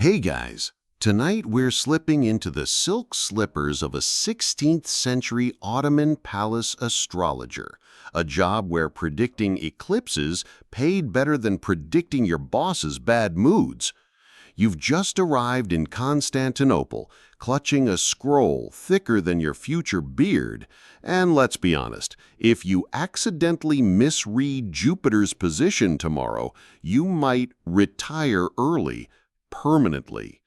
Hey guys, tonight we're slipping into the silk slippers of a 16th century Ottoman palace astrologer, a job where predicting eclipses paid better than predicting your boss's bad moods. You've just arrived in Constantinople, clutching a scroll thicker than your future beard, and let's be honest, if you accidentally misread Jupiter's position tomorrow, you might retire early, permanently.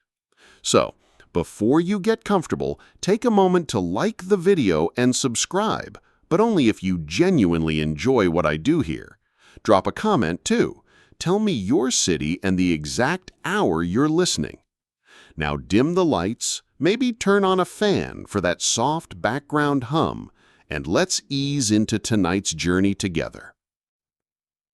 So, before you get comfortable, take a moment to like the video and subscribe, but only if you genuinely enjoy what I do here. Drop a comment too. Tell me your city and the exact hour you're listening. Now dim the lights, maybe turn on a fan for that soft background hum, and let's ease into tonight's journey together.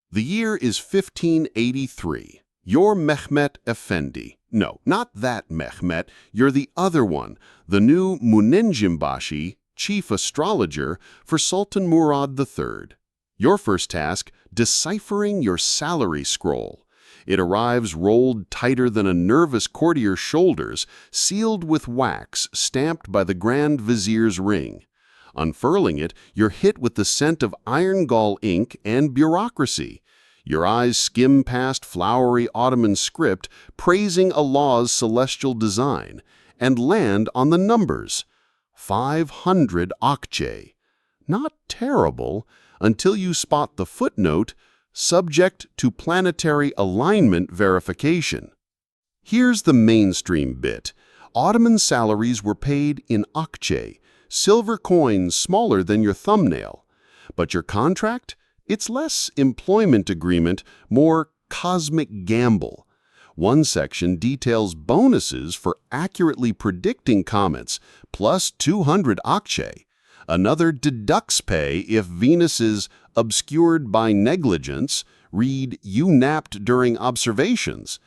The year is 1583. You're Mehmet Efendi. No, not that Mehmet. You're the other one, the new Munenjimbashi, chief astrologer for Sultan Murad III. Your first task, deciphering your salary scroll. It arrives rolled tighter than a nervous courtier's shoulders, sealed with wax stamped by the Grand Vizier's ring. Unfurling it, you're hit with the scent of iron gall ink and bureaucracy. Your eyes skim past flowery Ottoman script, praising Allah's celestial design, and land on the numbers. 500 akçe. Not terrible, until you spot the footnote, subject to planetary alignment verification. Here's the mainstream bit. Ottoman salaries were paid in akçe, silver coins smaller than your thumbnail. But your contract? It's less employment agreement, more cosmic gamble. One section details bonuses for accurately predicting comets, plus 200 akçe. Another deducts pay if Venus is obscured by negligence, read you napped during observations.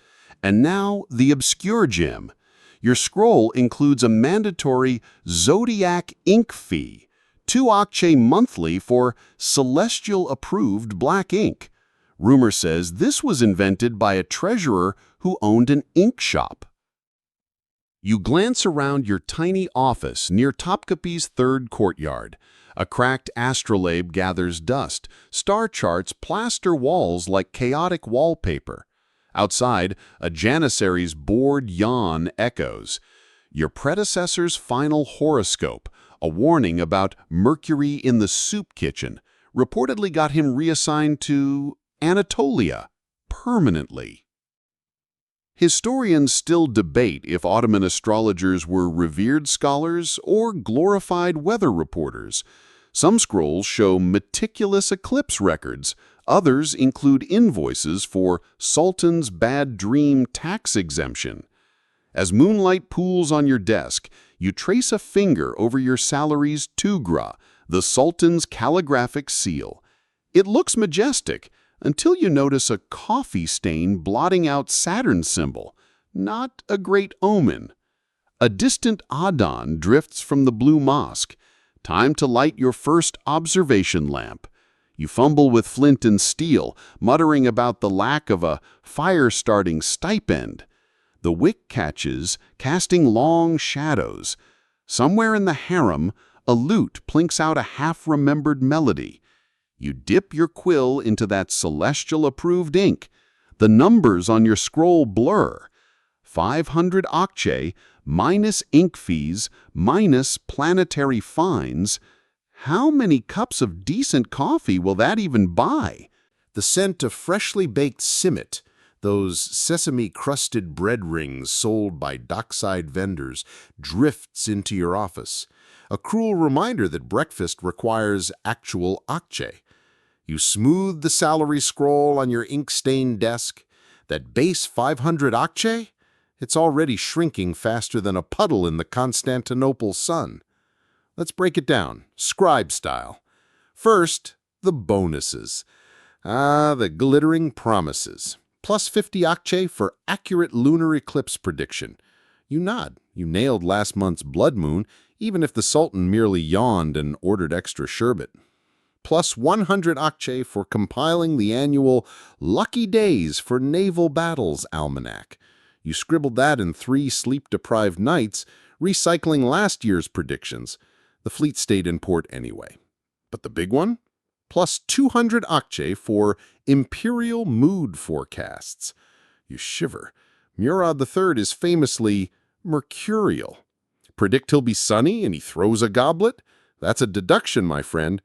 And now the obscure gem. Your scroll includes a mandatory zodiac ink fee, 2 akçe monthly for celestial-approved black ink. Rumor says this was invented by a treasurer who owned an ink shop. You glance around your tiny office near Topkapi's third courtyard. A cracked astrolabe gathers dust. Star charts plaster walls like chaotic wallpaper. Outside, a janissary's bored yawn echoes. Your predecessor's final horoscope, a warning about Mercury in the soup kitchen, reportedly got him reassigned to Anatolia permanently. Historians still debate if Ottoman astrologers were revered scholars or glorified weather reporters. Some scrolls show meticulous eclipse records. Others include invoices for Sultan's bad dream tax exemption. As moonlight pools on your desk, you trace a finger over your salary's tugra, the Sultan's calligraphic seal. It looks majestic, until you notice a coffee stain blotting out Saturn's symbol. Not a great omen. A distant adhan drifts from the blue mosque. Time to light your first observation lamp. You fumble with flint and steel, muttering about the lack of a fire-starting stipend. The wick catches, casting long shadows. Somewhere in the harem, a lute plinks out a half-remembered melody. You dip your quill into that celestial-approved ink. The numbers on your scroll blur. 500 akçe, minus ink fees, minus planetary fines. How many cups of decent coffee will that even buy? The scent of freshly baked simit, those sesame-crusted bread rings sold by dockside vendors, drifts into your office. A cruel reminder that breakfast requires actual akçe. You smooth the salary scroll on your ink-stained desk. That base 500 akçe? It's already shrinking faster than a puddle in the Constantinople sun. Let's break it down, scribe style. First, the bonuses. The glittering promises. Plus 50 akçe for accurate lunar eclipse prediction. You nod. You nailed last month's blood moon, even if the Sultan merely yawned and ordered extra sherbet. Plus 100 akçe for compiling the annual Lucky Days for Naval Battles Almanac. You scribbled that in 3 sleep-deprived nights, recycling last year's predictions. The fleet stayed in port anyway. But the big one? Plus 200 akçe for imperial mood forecasts. You shiver. Murad III is famously mercurial. Predict he'll be sunny and he throws a goblet? That's a deduction, my friend.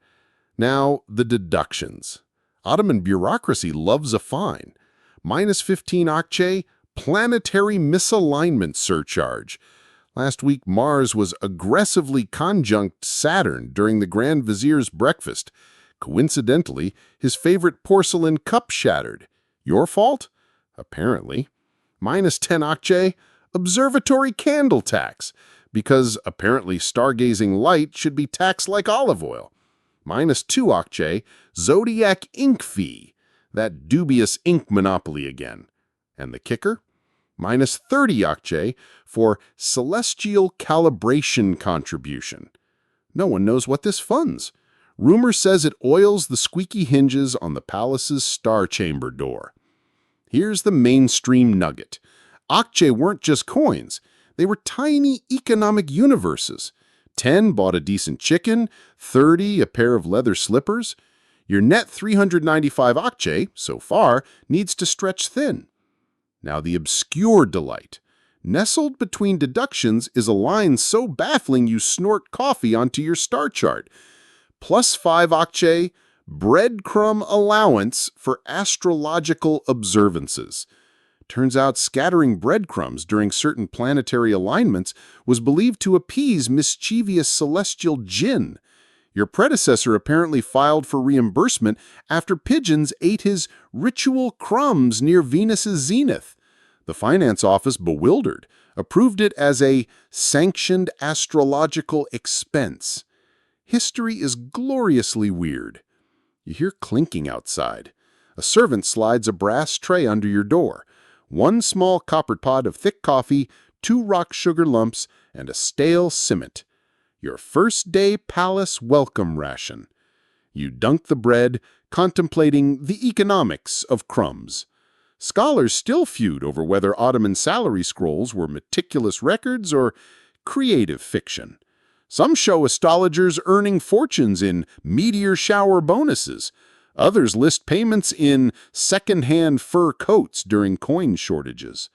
Now, the deductions. Ottoman bureaucracy loves a fine. Minus 15 akçe, planetary misalignment surcharge. Last week, Mars was aggressively conjunct Saturn during the Grand Vizier's breakfast. Coincidentally, his favorite porcelain cup shattered. Your fault? Apparently. Minus 10 akçe, observatory candle tax, because apparently stargazing light should be taxed like olive oil. Minus 2 akçe, zodiac ink fee, that dubious ink monopoly again. And the kicker? Minus 30 akçe for celestial calibration contribution. No one knows what this funds. Rumor says it oils the squeaky hinges on the palace's star chamber door. Here's the mainstream nugget. Akçe weren't just coins. They were tiny economic universes. 10 bought a decent chicken, 30 a pair of leather slippers. Your net 395 akçe, so far, needs to stretch thin. Now the obscure delight. Nestled between deductions is a line so baffling you snort coffee onto your star chart. Plus 5 akçe, breadcrumb allowance for astrological observances. Turns out scattering breadcrumbs during certain planetary alignments was believed to appease mischievous celestial jinn. Your predecessor apparently filed for reimbursement after pigeons ate his ritual crumbs near Venus's zenith. The finance office, bewildered, approved it as a sanctioned astrological expense. History is gloriously weird. You hear clinking outside. A servant slides a brass tray under your door. 1 small coppered pot of thick coffee, 2 rock sugar lumps, and a stale simmet. Your first-day palace welcome ration. You dunk the bread, contemplating the economics of crumbs. Scholars still feud over whether Ottoman salary scrolls were meticulous records or creative fiction. Some show astrologers earning fortunes in meteor shower bonuses. Others list payments in second-hand fur coats during coin shortages.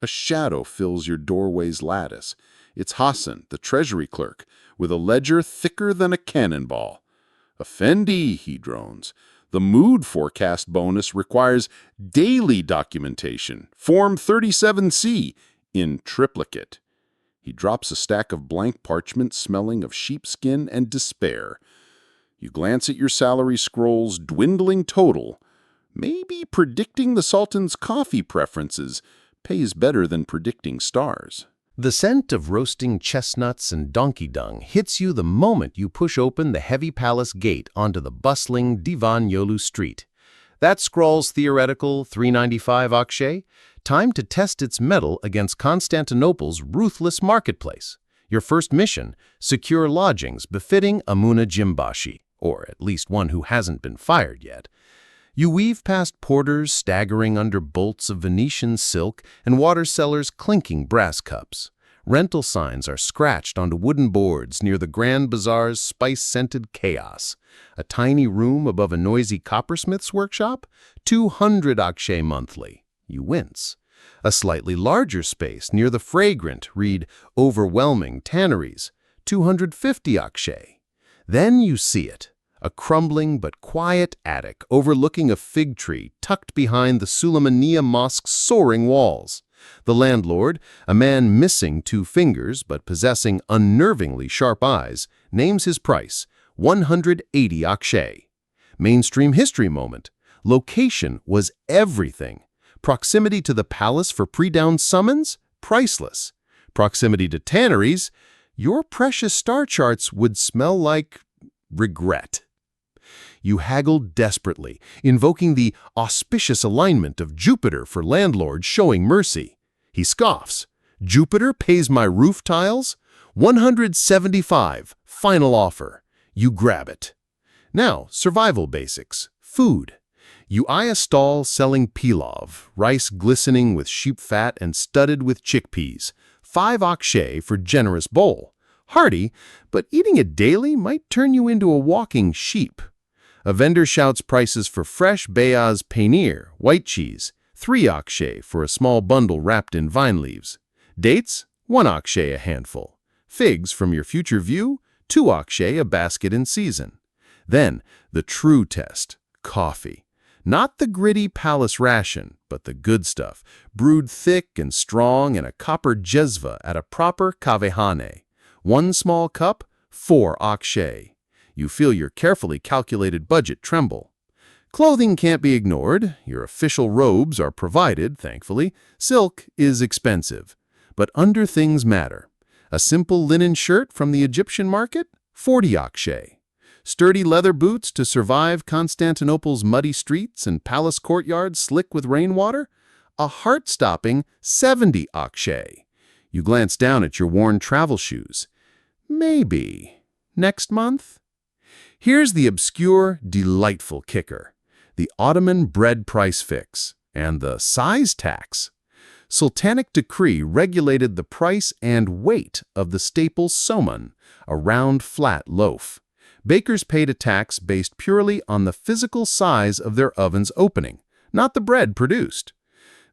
A shadow fills your doorway's lattice. It's Hassan, the treasury clerk, with a ledger thicker than a cannonball. "Effendi," he drones. "The mood forecast bonus requires daily documentation, Form 37C, in triplicate." He drops a stack of blank parchment smelling of sheepskin and despair. You glance at your salary scroll's dwindling total. Maybe predicting the Sultan's coffee preferences pays better than predicting stars. The scent of roasting chestnuts and donkey dung hits you the moment you push open the heavy palace gate onto the bustling Divan Yolu street. That scrawls theoretical 395 akçe, time to test its mettle against Constantinople's ruthless marketplace. Your first mission, secure lodgings befitting Amuna Jimbashi, or at least one who hasn't been fired yet. You weave past porters staggering under bolts of Venetian silk and water sellers clinking brass cups. Rental signs are scratched onto wooden boards near the Grand Bazaar's spice-scented chaos. A tiny room above a noisy coppersmith's workshop? 200 akçe monthly. You wince. A slightly larger space near the fragrant, read overwhelming tanneries. 250 akçe. Then you see it. A crumbling but quiet attic overlooking a fig tree tucked behind the Suleymaniye Mosque's soaring walls. The landlord, a man missing 2 fingers but possessing unnervingly sharp eyes, names his price, 180 akçe. Mainstream history moment. Location was everything. Proximity to the palace for pre-dawn summons? Priceless. Proximity to tanneries? Your precious star charts would smell like regret. You haggle desperately, invoking the auspicious alignment of Jupiter for landlord showing mercy. He scoffs. "Jupiter pays my roof tiles? 175, final offer." You grab it. Now, survival basics. Food. You eye a stall selling pilaf, rice glistening with sheep fat and studded with chickpeas. 5 akshay for generous bowl. Hearty, but eating it daily might turn you into a walking sheep. A vendor shouts prices for fresh beyaz paneer, white cheese, 3 akshay for a small bundle wrapped in vine leaves. Dates, 1 akshay a handful. Figs from your future view, 2 akshay a basket in season. Then, the true test, coffee. Not the gritty palace ration, but the good stuff, brewed thick and strong in a copper jezva at a proper kavehane. 1 small cup, 4 akshay. You feel your carefully calculated budget tremble. Clothing can't be ignored. Your official robes are provided, thankfully. Silk is expensive. But under things matter. A simple linen shirt from the Egyptian market, 40 akshay. Sturdy leather boots to survive Constantinople's muddy streets and palace courtyards slick with rainwater, a heart-stopping 70 akshay. You glance down at your worn travel shoes. Maybe next month? Here's the obscure, delightful kicker. The Ottoman bread price fix and the size tax. Sultanic decree regulated the price and weight of the staple soman, a round, flat loaf. Bakers paid a tax based purely on the physical size of their oven's opening, not the bread produced.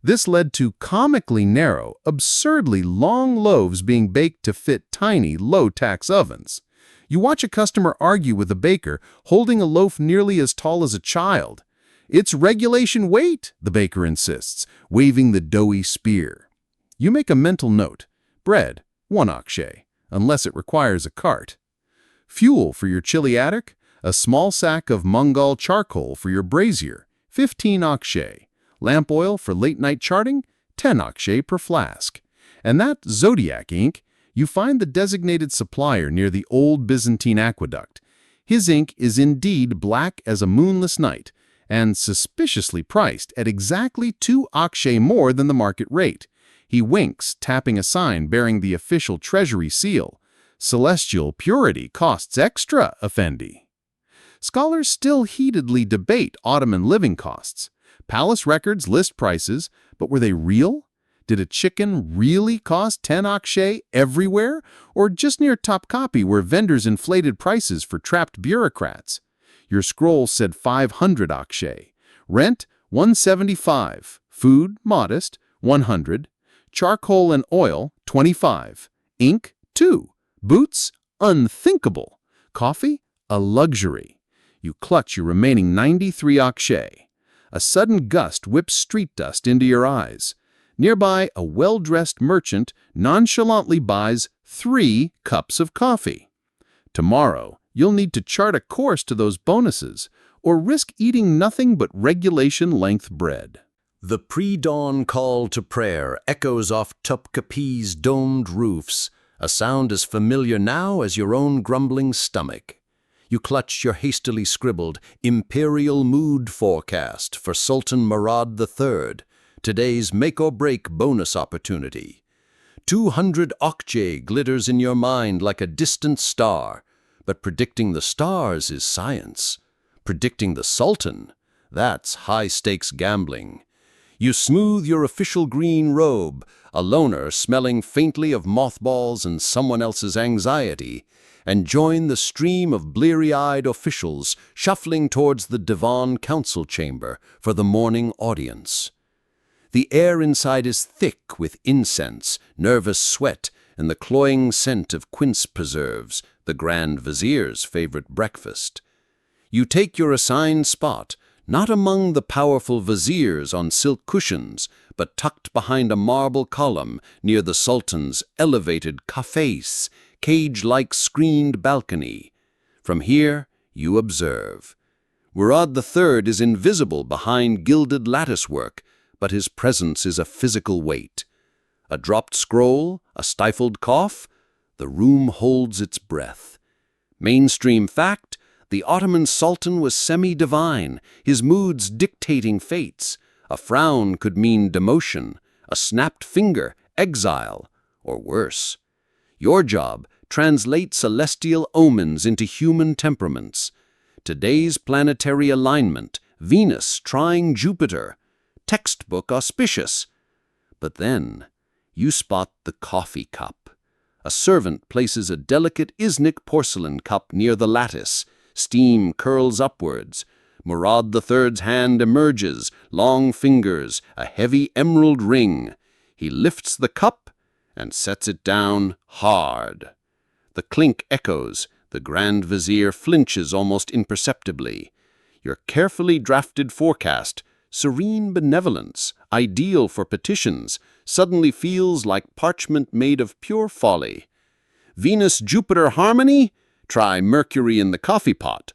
This led to comically narrow, absurdly long loaves being baked to fit tiny, low-tax ovens. You watch a customer argue with a baker, holding a loaf nearly as tall as a child. "It's regulation weight," the baker insists, waving the doughy spear. You make a mental note. Bread, 1 akshay, unless it requires a cart. Fuel for your chilly attic, a small sack of Mongol charcoal for your brazier, 15 akshay. Lamp oil for late-night charting, 10 akshay per flask. And that Zodiac ink, you find the designated supplier near the old Byzantine aqueduct. His ink is indeed black as a moonless night, and suspiciously priced at exactly 2 akshay more than the market rate. He winks, tapping a sign bearing the official treasury seal. Celestial purity costs extra, Effendi. Scholars still heatedly debate Ottoman living costs. Palace records list prices, but were they real? Did a chicken really cost 10 akshay everywhere, or just near Topkapi where vendors inflated prices for trapped bureaucrats? Your scroll said 500 akshay. Rent, 175. Food, modest, 100. Charcoal and oil, 25. Ink, 2. Boots, unthinkable. Coffee, a luxury. You clutch your remaining 93 akshay. A sudden gust whips street dust into your eyes. Nearby, a well-dressed merchant nonchalantly buys 3 cups of coffee. Tomorrow, you'll need to chart a course to those bonuses, or risk eating nothing but regulation-length bread. The pre-dawn call to prayer echoes off Topkapi's domed roofs, a sound as familiar now as your own grumbling stomach. You clutch your hastily scribbled imperial mood forecast for Sultan Murad III, today's make-or-break bonus opportunity. 200 akshay glitters in your mind like a distant star, but predicting the stars is science. Predicting the Sultan, that's high-stakes gambling. You smooth your official green robe, a loner smelling faintly of mothballs and someone else's anxiety, and join the stream of bleary-eyed officials shuffling towards the Divan council chamber for the morning audience. The air inside is thick with incense, nervous sweat, and the cloying scent of quince preserves, the Grand Vizier's favorite breakfast. You take your assigned spot, not among the powerful viziers on silk cushions, but tucked behind a marble column near the Sultan's elevated cafes, cage-like screened balcony. From here, you observe. Murad III is invisible behind gilded latticework, but his presence is a physical weight. A dropped scroll, a stifled cough, the room holds its breath. Mainstream fact, the Ottoman Sultan was semi-divine, his moods dictating fates. A frown could mean demotion, a snapped finger, exile, or worse. Your job, translate celestial omens into human temperaments. Today's planetary alignment, Venus trying Jupiter. Textbook auspicious. But then you spot the coffee cup. A servant places a delicate Iznik porcelain cup near the lattice. Steam curls upwards. Murad III's hand emerges, long fingers, a heavy emerald ring. He lifts the cup and sets it down hard. The clink echoes. The Grand Vizier flinches almost imperceptibly. Your carefully drafted forecast, serene benevolence, ideal for petitions, suddenly feels like parchment made of pure folly. Venus-Jupiter harmony? Try Mercury in the coffee pot.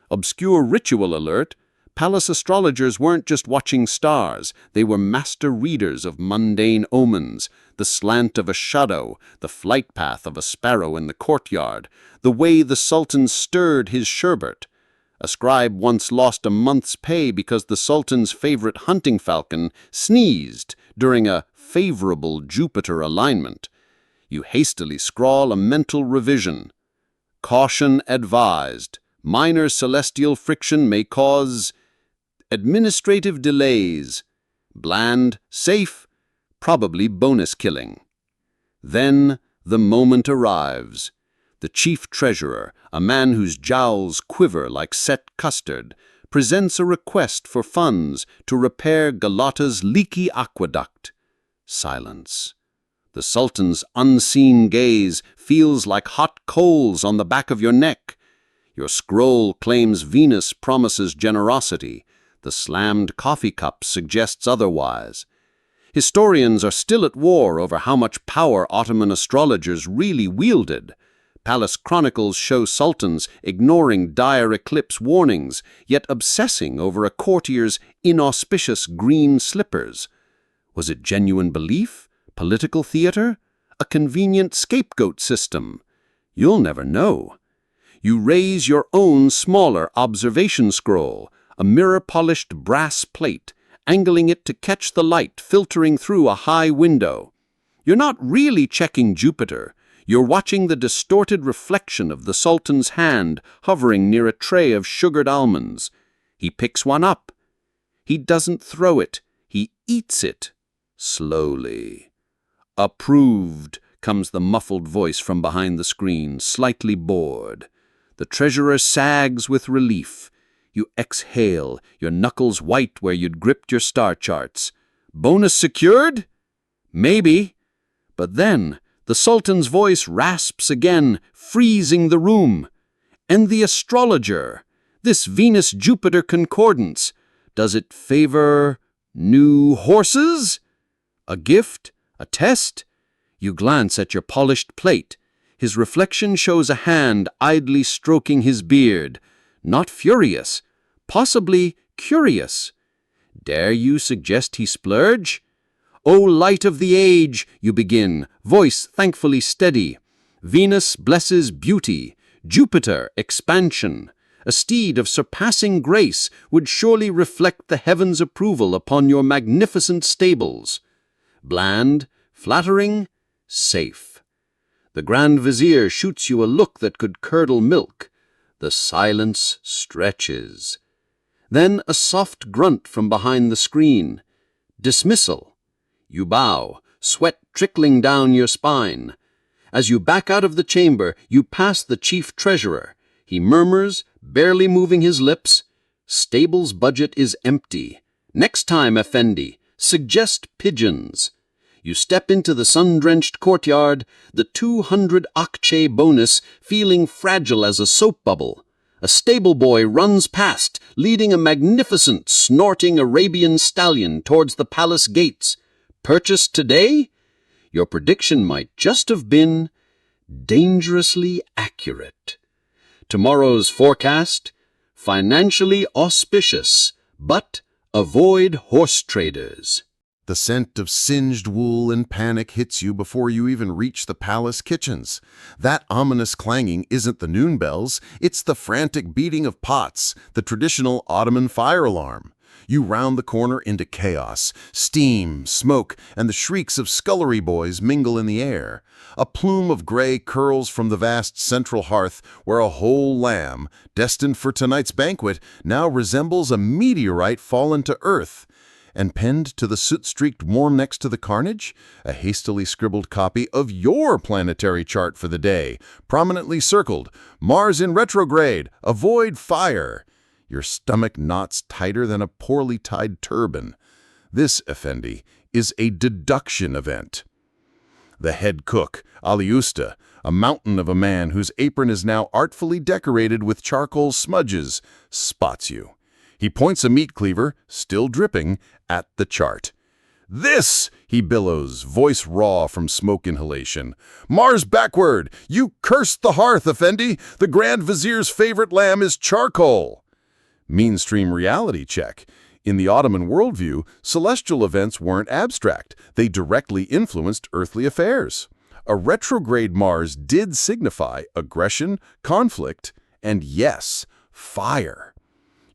Obscure ritual alert. Palace astrologers weren't just watching stars. They were master readers of mundane omens. The slant of a shadow, the flight path of a sparrow in the courtyard, the way the Sultan stirred his sherbet. A scribe once lost a month's pay because the Sultan's favorite hunting falcon sneezed during a favorable Jupiter alignment. You hastily scrawl a mental revision. Caution advised. Minor celestial friction may cause administrative delays. Bland, safe, probably bonus killing. Then the moment arrives. The chief treasurer, a man whose jowls quiver like set custard, presents a request for funds to repair Galata's leaky aqueduct. Silence. The Sultan's unseen gaze feels like hot coals on the back of your neck. Your scroll claims Venus promises generosity. The slammed coffee cup suggests otherwise. Historians are still at war over how much power Ottoman astrologers really wielded. Palace chronicles show sultans ignoring dire eclipse warnings, yet obsessing over a courtier's inauspicious green slippers. Was it genuine belief? Political theater? A convenient scapegoat system? You'll never know. You raise your own smaller observation scroll, a mirror-polished brass plate, angling it to catch the light filtering through a high window. You're not really checking Jupiter. You're watching the distorted reflection of the Sultan's hand hovering near a tray of sugared almonds. He picks one up. He doesn't throw it. He eats it. Slowly. "Approved," comes the muffled voice from behind the screen, slightly bored. The treasurer sags with relief. You exhale, your knuckles white where you'd gripped your star charts. Bonus secured? Maybe. But then the Sultan's voice rasps again, freezing the room. And the astrologer, this Venus-Jupiter concordance, does it favor new horses? A gift? A test? You glance at your polished plate. His reflection shows a hand idly stroking his beard. Not furious, possibly curious. Dare you suggest he splurge? "O light of the age," you begin, voice thankfully steady. "Venus blesses beauty, Jupiter expansion. A steed of surpassing grace would surely reflect the heavens' approval upon your magnificent stables." Bland, flattering, safe. The Grand Vizier shoots you a look that could curdle milk. The silence stretches. Then a soft grunt from behind the screen. Dismissal. You bow, sweat trickling down your spine. As you back out of the chamber, you pass the chief treasurer. He murmurs, barely moving his lips, "Stable's budget is empty. Next time, Effendi, suggest pigeons." You step into the sun-drenched courtyard, the 200 akçe bonus feeling fragile as a soap bubble. A stable boy runs past, leading a magnificent, snorting Arabian stallion towards the palace gates. Purchased today? Your prediction might just have been dangerously accurate. Tomorrow's forecast? Financially auspicious, but avoid horse traders. The scent of singed wool and panic hits you before you even reach the palace kitchens. That ominous clanging isn't the noon bells, it's the frantic beating of pots, the traditional Ottoman fire alarm. You round the corner into chaos. Steam, smoke, and the shrieks of scullery boys mingle in the air. A plume of gray curls from the vast central hearth where a whole lamb, destined for tonight's banquet, now resembles a meteorite fallen to earth. And pinned to the soot-streaked worm next to the carnage, a hastily scribbled copy of your planetary chart for the day, prominently circled, Mars in retrograde, avoid fire. Your stomach knots tighter than a poorly tied turban. This, Effendi, is a deduction event. The head cook, Ali Usta, a mountain of a man whose apron is now artfully decorated with charcoal smudges, spots you. He points a meat cleaver, still dripping, at the chart. "This," he billows, voice raw from smoke inhalation. "Mars backward! You cursed the hearth, Effendi! The Grand Vizier's favorite lamb is charcoal!" Mainstream reality check. In the Ottoman worldview, celestial events weren't abstract. They directly influenced earthly affairs. A retrograde Mars did signify aggression, conflict, and yes, fire.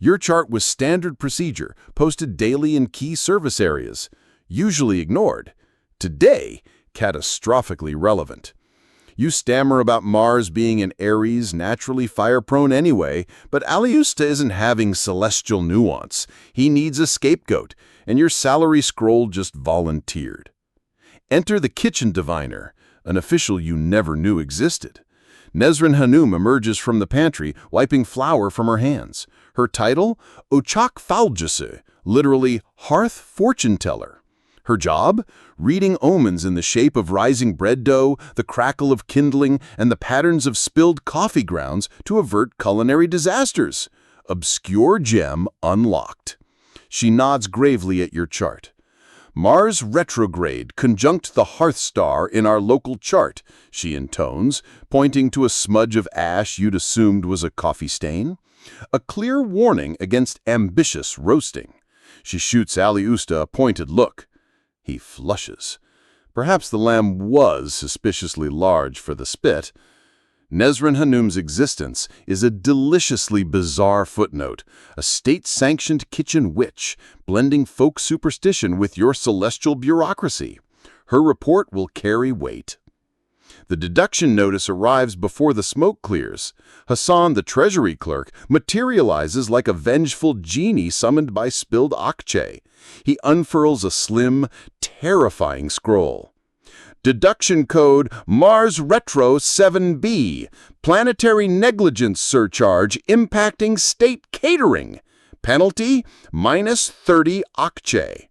Your chart was standard procedure, posted daily in key service areas, usually ignored. Today, catastrophically relevant. You stammer about Mars being an Aries, naturally fire-prone anyway, but Aliusta isn't having celestial nuance. He needs a scapegoat, and your salary scroll just volunteered. Enter the kitchen diviner, an official you never knew existed. Nesrin Hanum emerges from the pantry, wiping flour from her hands. Her title? Ochak Falcısı, literally hearth fortune teller. Her job? Reading omens in the shape of rising bread dough, the crackle of kindling, and the patterns of spilled coffee grounds to avert culinary disasters. Obscure gem unlocked. She nods gravely at your chart. Mars retrograde conjunct the hearth star in our local chart, she intones, pointing to a smudge of ash you'd assumed was a coffee stain. A clear warning against ambitious roasting. She shoots Ali Usta a pointed look. He flushes. Perhaps the lamb was suspiciously large for the spit. Nesrin Hanum's existence is a deliciously bizarre footnote, a state-sanctioned kitchen witch, blending folk superstition with your celestial bureaucracy. Her report will carry weight. The deduction notice arrives before the smoke clears. Hassan, the treasury clerk, materializes like a vengeful genie summoned by spilled akçe. He unfurls a slim, terrifying scroll. Deduction code Mars Retro 7B. Planetary negligence surcharge impacting state catering. Penalty minus 30 akçe.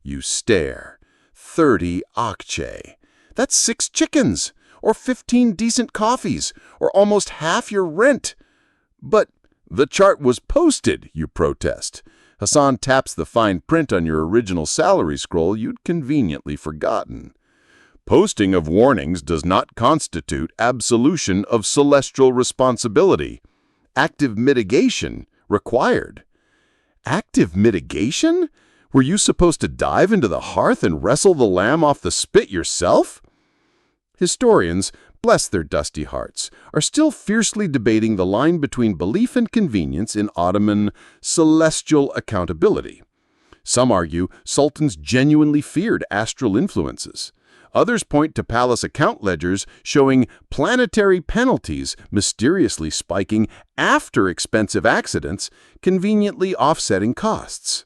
You stare. 30 akçe. That's 6 chickens, or 15 decent coffees, or almost half your rent. But the chart was posted, you protest. Hassan taps the fine print on your original salary scroll you'd conveniently forgotten. Posting of warnings does not constitute absolution of celestial responsibility. Active mitigation required. Active mitigation? Were you supposed to dive into the hearth and wrestle the lamb off the spit yourself? Historians, bless their dusty hearts, are still fiercely debating the line between belief and convenience in Ottoman celestial accountability. Some argue sultans genuinely feared astral influences. Others point to palace account ledgers showing planetary penalties mysteriously spiking after expensive accidents, conveniently offsetting costs.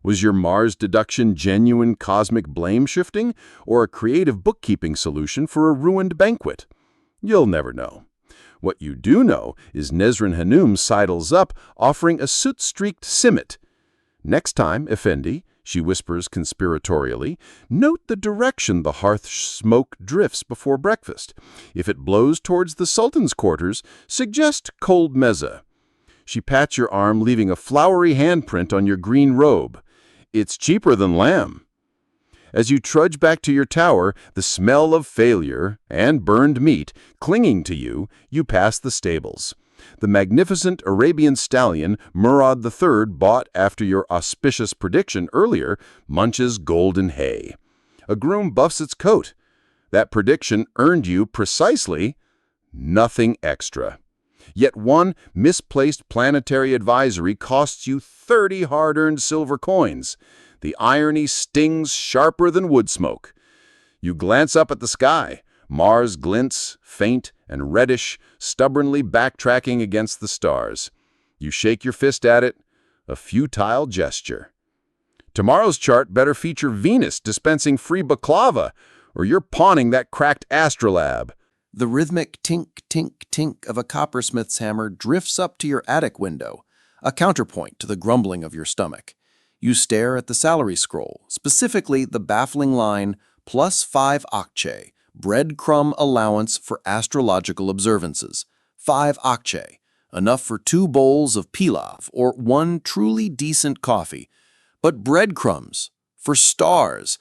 Was your Mars deduction genuine cosmic blame shifting or a creative bookkeeping solution for a ruined banquet? You'll never know. What you do know is Nesrin Hanum sidles up, offering a soot-streaked simit. Next time, Effendi, she whispers conspiratorially, note the direction the hearth smoke drifts before breakfast. If it blows towards the Sultan's quarters, suggest cold mezza. She pats your arm, leaving a flowery handprint on your green robe. It's cheaper than lamb. As you trudge back to your tower, the smell of failure and burned meat clinging to you, you pass the stables. The magnificent Arabian stallion Murad III, bought after your auspicious prediction earlier, munches golden hay. A groom buffs its coat. That prediction earned you precisely nothing extra. Yet one misplaced planetary advisory costs you 30 hard-earned silver coins. The irony stings sharper than wood smoke. You glance up at the sky. Mars glints, faint and reddish, stubbornly backtracking against the stars. You shake your fist at it, a futile gesture. Tomorrow's chart better feature Venus dispensing free baklava, or you're pawning that cracked astrolabe. The rhythmic tink, tink, tink of a coppersmith's hammer drifts up to your attic window, a counterpoint to the grumbling of your stomach. You stare at the salary scroll, specifically the baffling line, +5 akçe, breadcrumb allowance for astrological observances. 5 akçe, enough for 2 bowls of pilaf or 1 truly decent coffee. But breadcrumbs, for stars.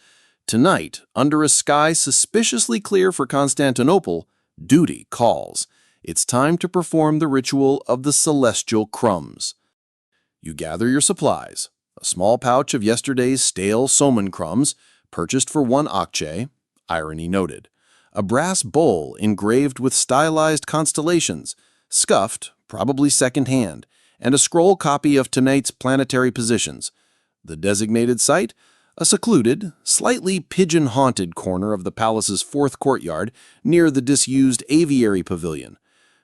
Tonight, under a sky suspiciously clear for Constantinople, duty calls. It's time to perform the ritual of the celestial crumbs. You gather your supplies, a small pouch of yesterday's stale soman crumbs, purchased for 1 akçe, irony noted, a brass bowl engraved with stylized constellations, scuffed, probably second-hand, and a scroll copy of tonight's planetary positions. The designated site? A secluded, slightly pigeon-haunted corner of the palace's 4th courtyard near the disused aviary pavilion.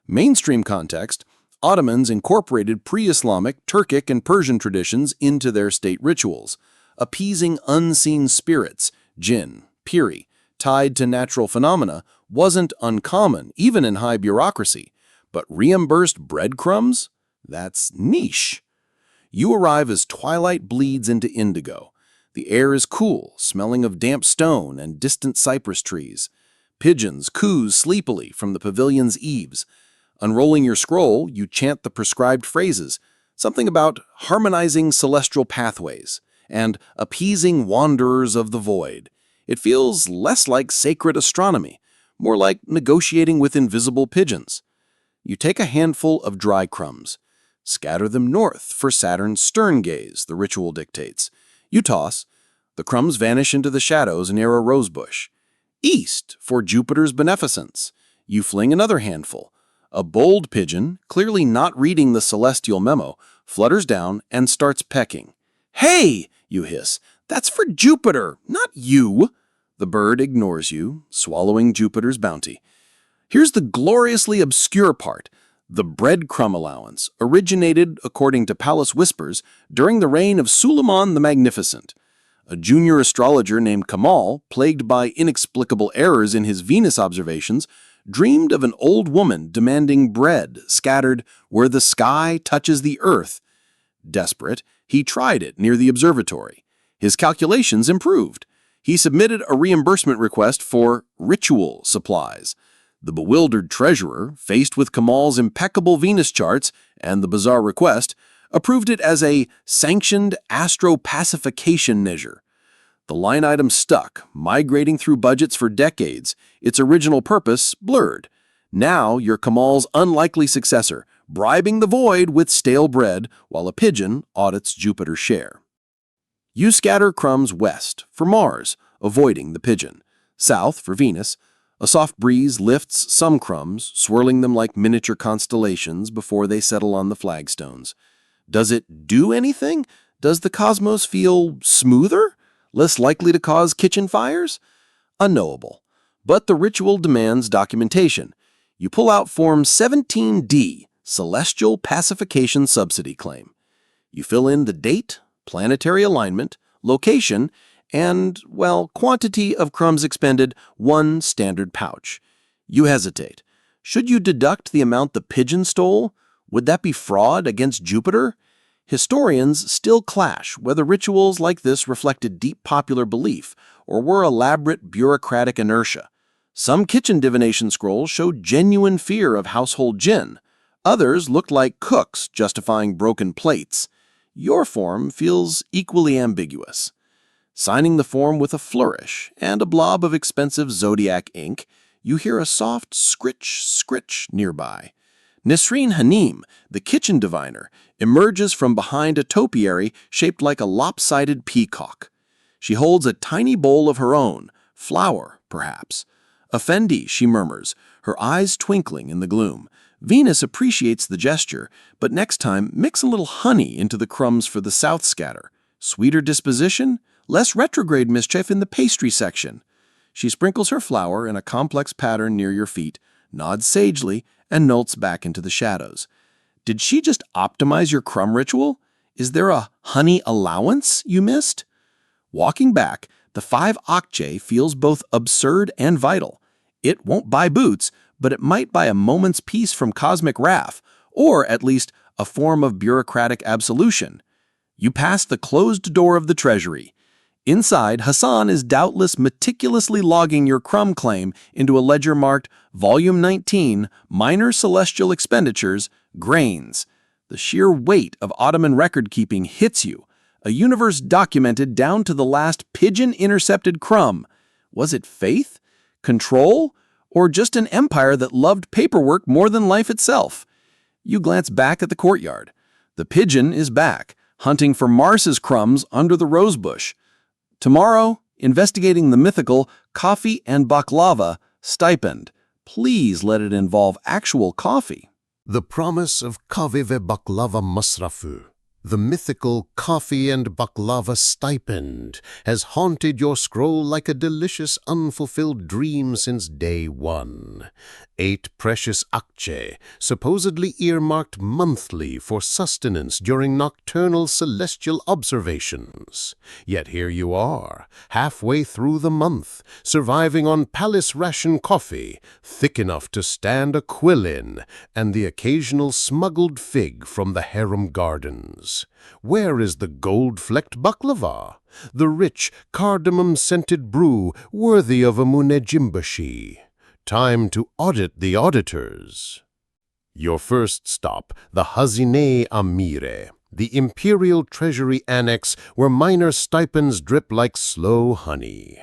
Mainstream context, Ottomans incorporated pre-Islamic, Turkic, and Persian traditions into their state rituals, appeasing unseen spirits, jinn, piri, tied to natural phenomena wasn't uncommon even in high bureaucracy, but reimbursed breadcrumbs? That's niche. You arrive as twilight bleeds into indigo. The air is cool, smelling of damp stone and distant cypress trees. Pigeons coo sleepily from the pavilion's eaves. Unrolling your scroll, you chant the prescribed phrases, something about harmonizing celestial pathways and appeasing wanderers of the void. It feels less like sacred astronomy, more like negotiating with invisible pigeons. You take a handful of dry crumbs. Scatter them north for Saturn's stern gaze, the ritual dictates. You toss. The crumbs vanish into the shadows near a rosebush. East for Jupiter's beneficence. You fling another handful. A bold pigeon, clearly not reading the celestial memo, flutters down and starts pecking. "Hey!" you hiss. "That's for Jupiter, not you!" The bird ignores you, swallowing Jupiter's bounty. Here's the gloriously obscure part. The breadcrumb allowance originated, according to palace whispers, during the reign of Suleiman the Magnificent. A junior astrologer named Kamal, plagued by inexplicable errors in his Venus observations, dreamed of an old woman demanding bread scattered where the sky touches the earth. Desperate, he tried it near the observatory. His calculations improved. He submitted a reimbursement request for ritual supplies. The bewildered treasurer, faced with Kamal's impeccable Venus charts and the bizarre request, approved it as a sanctioned astro-pacification measure. The line item stuck, migrating through budgets for decades, its original purpose blurred. Now you're Kamal's unlikely successor, bribing the void with stale bread while a pigeon audits Jupiter's share. You scatter crumbs west for Mars, avoiding the pigeon. South for Venus. A soft breeze lifts some crumbs, swirling them like miniature constellations before they settle on the flagstones. Does it do anything? Does the cosmos feel smoother? Less likely to cause kitchen fires? Unknowable. But the ritual demands documentation. You pull out Form 17D, Celestial Pacification Subsidy Claim. You fill in the date, planetary alignment, location, and, well, quantity of crumbs expended, 1 standard pouch. You hesitate. Should you deduct the amount the pigeon stole? Would that be fraud against Jupiter? Historians still clash whether rituals like this reflected deep popular belief or were elaborate bureaucratic inertia. Some kitchen divination scrolls showed genuine fear of household jinn. Others looked like cooks justifying broken plates. Your form feels equally ambiguous. Signing the form with a flourish and a blob of expensive zodiac ink, you hear a soft scritch, scritch nearby. Nisreen Hanim, the kitchen diviner, emerges from behind a topiary shaped like a lopsided peacock. She holds a tiny bowl of her own, flour, perhaps. "Effendi," she murmurs, her eyes twinkling in the gloom. Venus appreciates the gesture, but next time mix a little honey into the crumbs for the south scatter. Sweeter disposition, less retrograde mischief in the pastry section. She sprinkles her flour in a complex pattern near your feet, nods sagely, and nolts back into the shadows. Did she just optimize your crumb ritual? Is there a honey allowance you missed? Walking back, the 5 octave feels both absurd and vital. It won't buy boots, but it might buy a moment's peace from cosmic wrath, or at least a form of bureaucratic absolution. You pass the closed door of the treasury. Inside, Hassan is doubtless meticulously logging your crumb claim into a ledger marked Volume 19, Minor Celestial Expenditures, Grains. The sheer weight of Ottoman record-keeping hits you. A universe documented down to the last pigeon-intercepted crumb. Was it faith? Control? Or just an empire that loved paperwork more than life itself? You glance back at the courtyard. The pigeon is back, hunting for Mars's crumbs under the rosebush. Tomorrow, investigating the mythical coffee and baklava stipend. Please let it involve actual coffee. The promise of Kahve ve Baklava Masrafu, the mythical coffee and baklava stipend, has haunted your scroll like a delicious unfulfilled dream since day one. 8 precious akçe, supposedly earmarked monthly for sustenance during nocturnal celestial observations. Yet here you are, halfway through the month, surviving on palace ration coffee, thick enough to stand a quill in, and the occasional smuggled fig from the harem gardens. Where is the gold-flecked baklava, the rich cardamom-scented brew worthy of a munejimbashi? Time to audit the auditors. Your first stop, the Hazine Amire, the Imperial Treasury Annex where minor stipends drip like slow honey.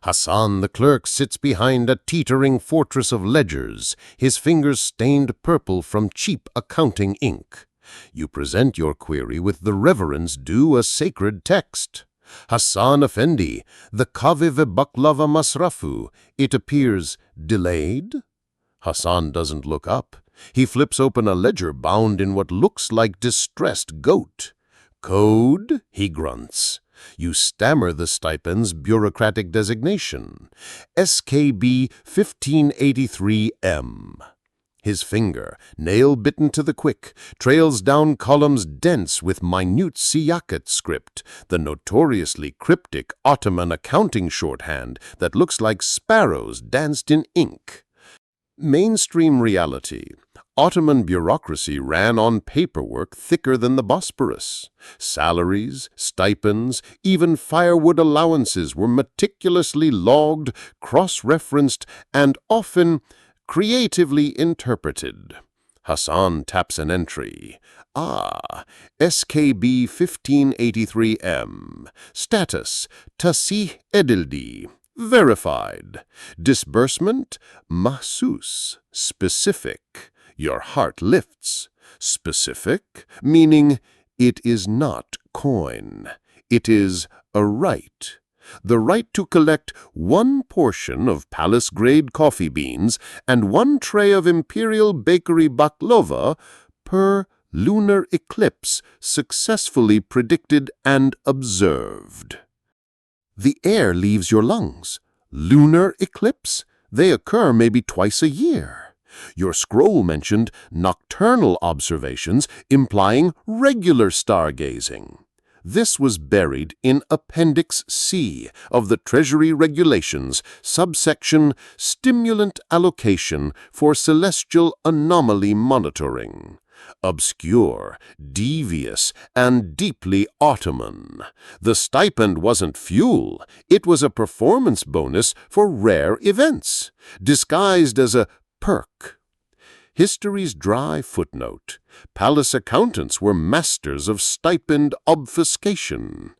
Hassan the clerk sits behind a teetering fortress of ledgers, his fingers stained purple from cheap accounting ink. You present your query with the reverence due a sacred text. Hassan Effendi, the Kahve ve Baklava Masrafu, it appears delayed? Hassan doesn't look up. He flips open a ledger bound in what looks like distressed goat. Code, he grunts. You stammer the stipend's bureaucratic designation. SKB 1583M. His finger, nail-bitten to the quick, trails down columns dense with minute Siyakat script, the notoriously cryptic Ottoman accounting shorthand that looks like sparrows danced in ink. Mainstream reality. Ottoman bureaucracy ran on paperwork thicker than the Bosporus. Salaries, stipends, even firewood allowances were meticulously logged, cross-referenced, and often creatively interpreted. Hassan taps an entry. SKB 1583M. Status, Tasih Edildi. Verified. Disbursement, Mahsus. Specific. Your heart lifts. Specific, meaning it is not coin. It is a right. The right to collect 1 portion of palace-grade coffee beans and 1 tray of Imperial Bakery baklava per lunar eclipse successfully predicted and observed. The air leaves your lungs. Lunar eclipse? They occur maybe twice a year. Your scroll mentioned nocturnal observations implying regular stargazing. This was buried in Appendix C of the Treasury Regulations, subsection Stimulant Allocation for Celestial Anomaly Monitoring. Obscure, devious, and deeply Ottoman. The stipend wasn't fuel, it was a performance bonus for rare events, disguised as a perk. History's dry footnote. Palace accountants were masters of stipend obfuscation.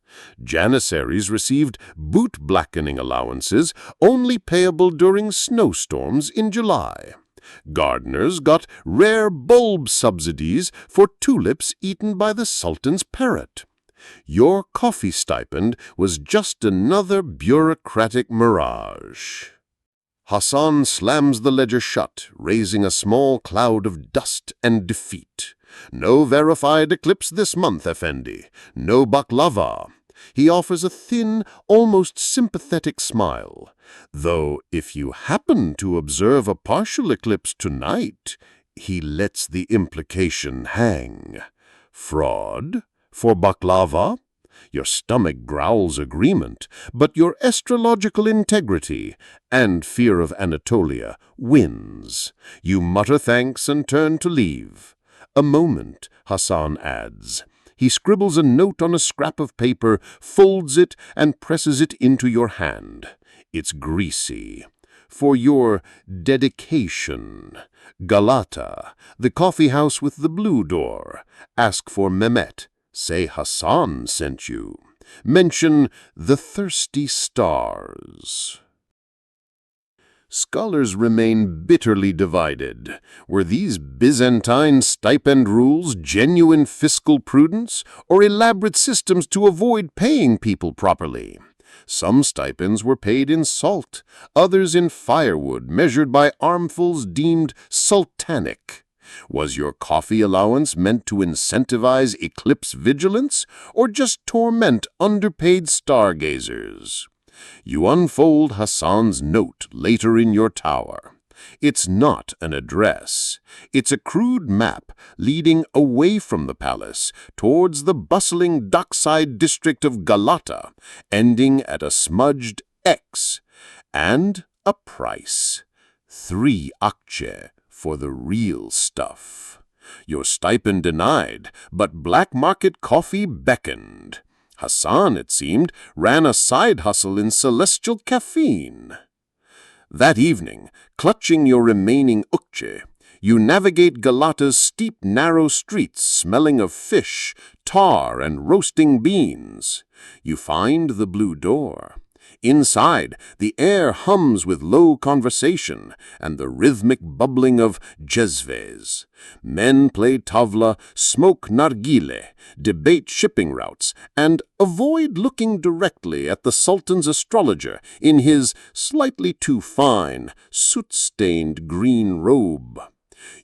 Janissaries received boot-blackening allowances only payable during snowstorms in July. Gardeners got rare bulb subsidies for tulips eaten by the Sultan's parrot. Your coffee stipend was just another bureaucratic mirage. Hassan slams the ledger shut, raising a small cloud of dust and defeat. No verified eclipse this month, Effendi. No baklava. He offers a thin, almost sympathetic smile. Though if you happen to observe a partial eclipse tonight, he lets the implication hang. Fraud? For baklava? Your stomach growls agreement, but your astrological integrity and fear of Anatolia wins. You mutter thanks and turn to leave. A moment, Hassan adds. He scribbles a note on a scrap of paper, folds it, and presses it into your hand. It's greasy. For your dedication. Galata, the coffee house with the blue door. Ask for Mehmet. Say Hassan sent you. Mention the thirsty stars. Scholars remain bitterly divided. Were these Byzantine stipend rules genuine fiscal prudence or elaborate systems to avoid paying people properly? Some stipends were paid in salt, others in firewood measured by armfuls deemed sultanic. Was your coffee allowance meant to incentivize eclipse vigilance or just torment underpaid stargazers? You unfold Hassan's note later in your tower. It's not an address. It's a crude map leading away from the palace towards the bustling dockside district of Galata, ending at a smudged X, and a price. 3 akçe for the real stuff. Your stipend denied, but black market coffee beckoned. Hassan, it seemed, ran a side hustle in celestial caffeine. That evening, clutching your remaining ukçe, you navigate Galata's steep, narrow streets smelling of fish, tar, and roasting beans. You find the blue door. Inside, the air hums with low conversation and the rhythmic bubbling of jezves. Men play tavla, smoke nargile, debate shipping routes, and avoid looking directly at the Sultan's astrologer in his slightly too fine, soot-stained green robe.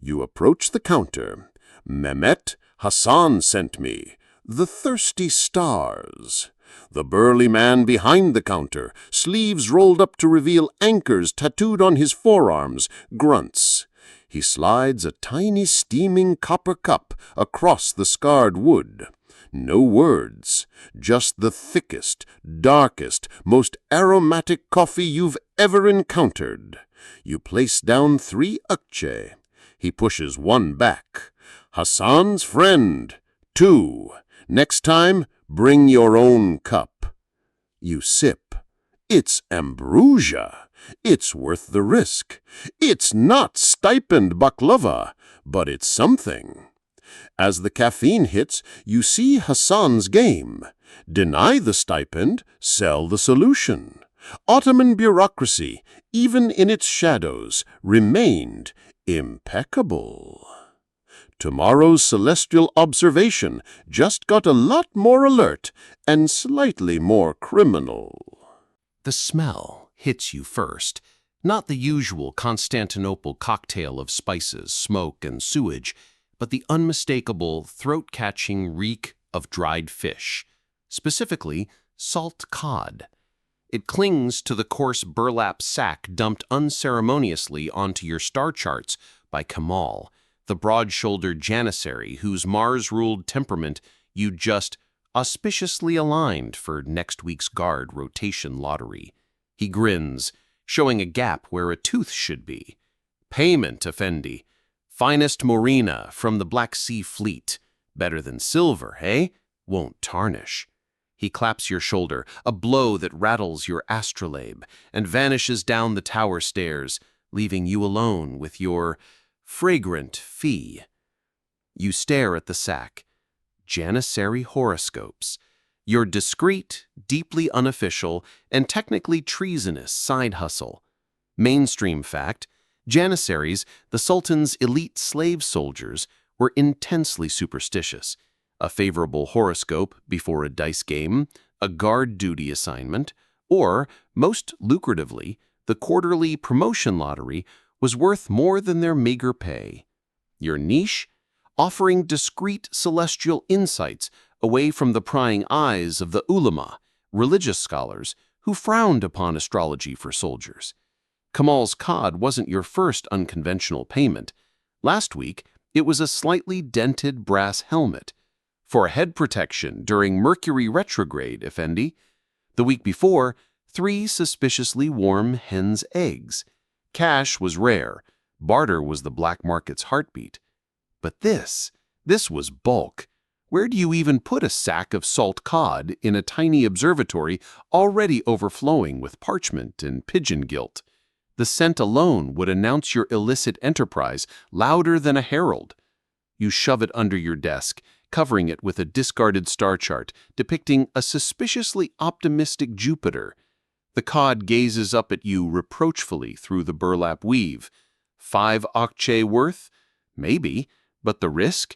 You approach the counter. Mehmet, Hassan sent me. The thirsty stars. The burly man behind the counter, sleeves rolled up to reveal anchors tattooed on his forearms, grunts. He slides a tiny steaming copper cup across the scarred wood. No words, just the thickest, darkest, most aromatic coffee you've ever encountered. You place down 3 akçe. He pushes 1 back. Hassan's friend. 2. Next time, bring your own cup. You sip. It's ambrosia. It's worth the risk. It's not stipend baklava, but it's something. As the caffeine hits, you see Hassan's game. Deny the stipend, sell the solution. Ottoman bureaucracy, even in its shadows, remained impeccable. Tomorrow's celestial observation just got a lot more alert and slightly more criminal. The smell hits you first, not the usual Constantinople cocktail of spices, smoke, and sewage, but the unmistakable, throat-catching reek of dried fish, specifically salt cod. It clings to the coarse burlap sack dumped unceremoniously onto your star charts by Kemal, the broad-shouldered janissary whose Mars-ruled temperament you just auspiciously aligned for next week's guard rotation lottery. He grins, showing a gap where a tooth should be. Payment, Effendi. Finest morena from the Black Sea Fleet. Better than silver, eh? Won't tarnish. He claps your shoulder, a blow that rattles your astrolabe, and vanishes down the tower stairs, leaving you alone with your fragrant fee. You stare at the sack. Janissary horoscopes. Your discreet, deeply unofficial, and technically treasonous side hustle. Mainstream fact, Janissaries, the Sultan's elite slave soldiers, were intensely superstitious. A favorable horoscope before a dice game, a guard duty assignment, or, most lucratively, the quarterly promotion lottery was worth more than their meager pay. Your niche? Offering discreet celestial insights away from the prying eyes of the ulama, religious scholars, who frowned upon astrology for soldiers. Kamal's cod wasn't your first unconventional payment. Last week, it was a slightly dented brass helmet. For head protection during Mercury retrograde, Effendi. The week before, 3 suspiciously warm hen's eggs. Cash was rare. Barter was the black market's heartbeat. But this was bulk. Where do you even put a sack of salt cod in a tiny observatory already overflowing with parchment and pigeon gilt? The scent alone would announce your illicit enterprise louder than a herald. You shove it under your desk, covering it with a discarded star chart depicting a suspiciously optimistic Jupiter. The cod gazes up at you reproachfully through the burlap weave. 5 akçe worth? Maybe, but the risk?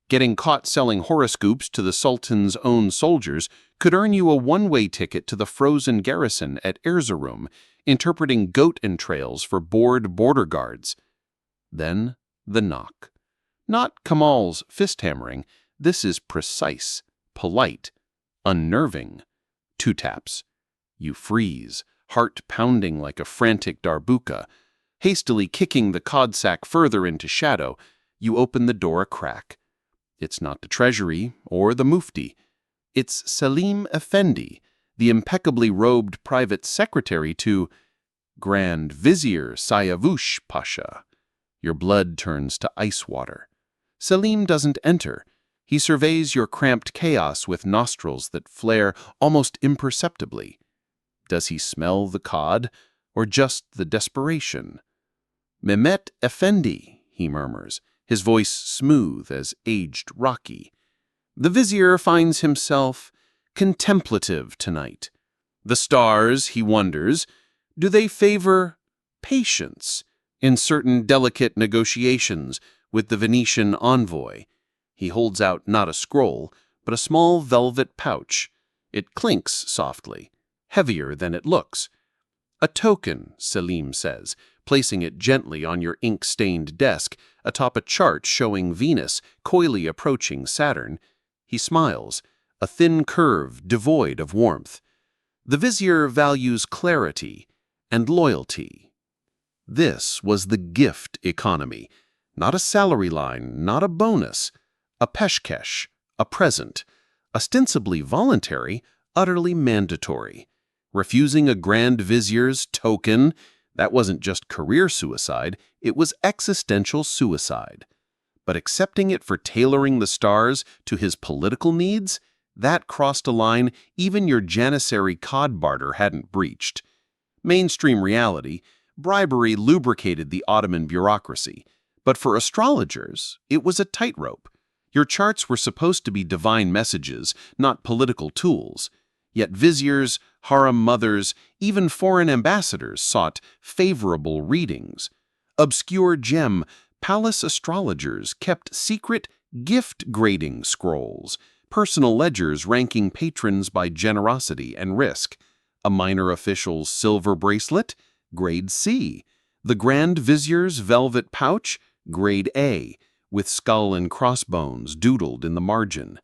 Getting caught selling horoscopes to the Sultan's own soldiers could earn you a one-way ticket to the frozen garrison at Erzurum, interpreting goat entrails for bored border guards. Then the knock. Not Kamal's fist-hammering. This is precise, polite, unnerving. 2 taps. You freeze, heart pounding like a frantic darbuka. Hastily kicking the cod sack further into shadow, you open the door a crack. It's not the treasury or the mufti. It's Selim Effendi, the impeccably robed private secretary to Grand Vizier Sayavush Pasha. Your blood turns to ice water. Selim doesn't enter. He surveys your cramped chaos with nostrils that flare almost imperceptibly. Does he smell the cod, or just the desperation? Mehmet Effendi, he murmurs, his voice smooth as aged Rocky. The vizier finds himself contemplative tonight. The stars, he wonders, do they favor patience in certain delicate negotiations with the Venetian envoy? He holds out not a scroll, but a small velvet pouch. It clinks softly, heavier than it looks. A token, Selim says, placing it gently on your ink-stained desk atop a chart showing Venus coyly approaching Saturn. He smiles, a thin curve devoid of warmth. The vizier values clarity and loyalty. This was the gift economy, not a salary line, not a bonus, a peshkesh, a present, ostensibly voluntary, utterly mandatory. Refusing a Grand Vizier's token, that wasn't just career suicide, it was existential suicide. But accepting it for tailoring the stars to his political needs, that crossed a line even your Janissary cod barter hadn't breached. Mainstream reality, bribery lubricated the Ottoman bureaucracy, but for astrologers, it was a tightrope. Your charts were supposed to be divine messages, not political tools. Yet viziers, harem mothers, even foreign ambassadors sought favorable readings. Obscure gem, palace astrologers kept secret gift grading scrolls, personal ledgers ranking patrons by generosity and risk. A minor official's silver bracelet, grade C. The Grand Vizier's velvet pouch, grade A, with skull and crossbones doodled in the margin.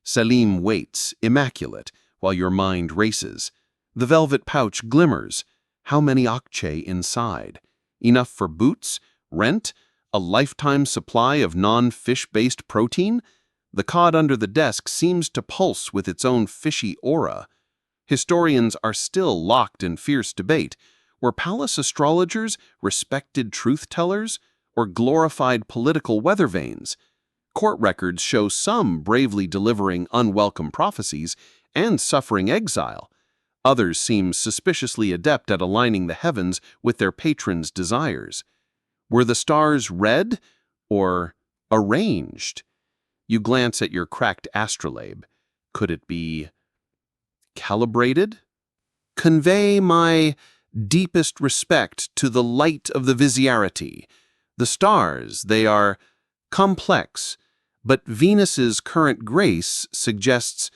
Selim waits, immaculate, while your mind races. The velvet pouch glimmers. How many akçe inside? Enough for boots, rent, a lifetime supply of non-fish-based protein? The cod under the desk seems to pulse with its own fishy aura. Historians are still locked in fierce debate. Were palace astrologers respected truth-tellers or glorified political weather vanes? Court records show some bravely delivering unwelcome prophecies and suffering exile. Others seem suspiciously adept at aligning the heavens with their patrons' desires. Were the stars read or arranged? You glance at your cracked astrolabe. Could it be calibrated? Convey my deepest respect to the light of the viziarity. The stars, they are complex, but Venus's current grace suggests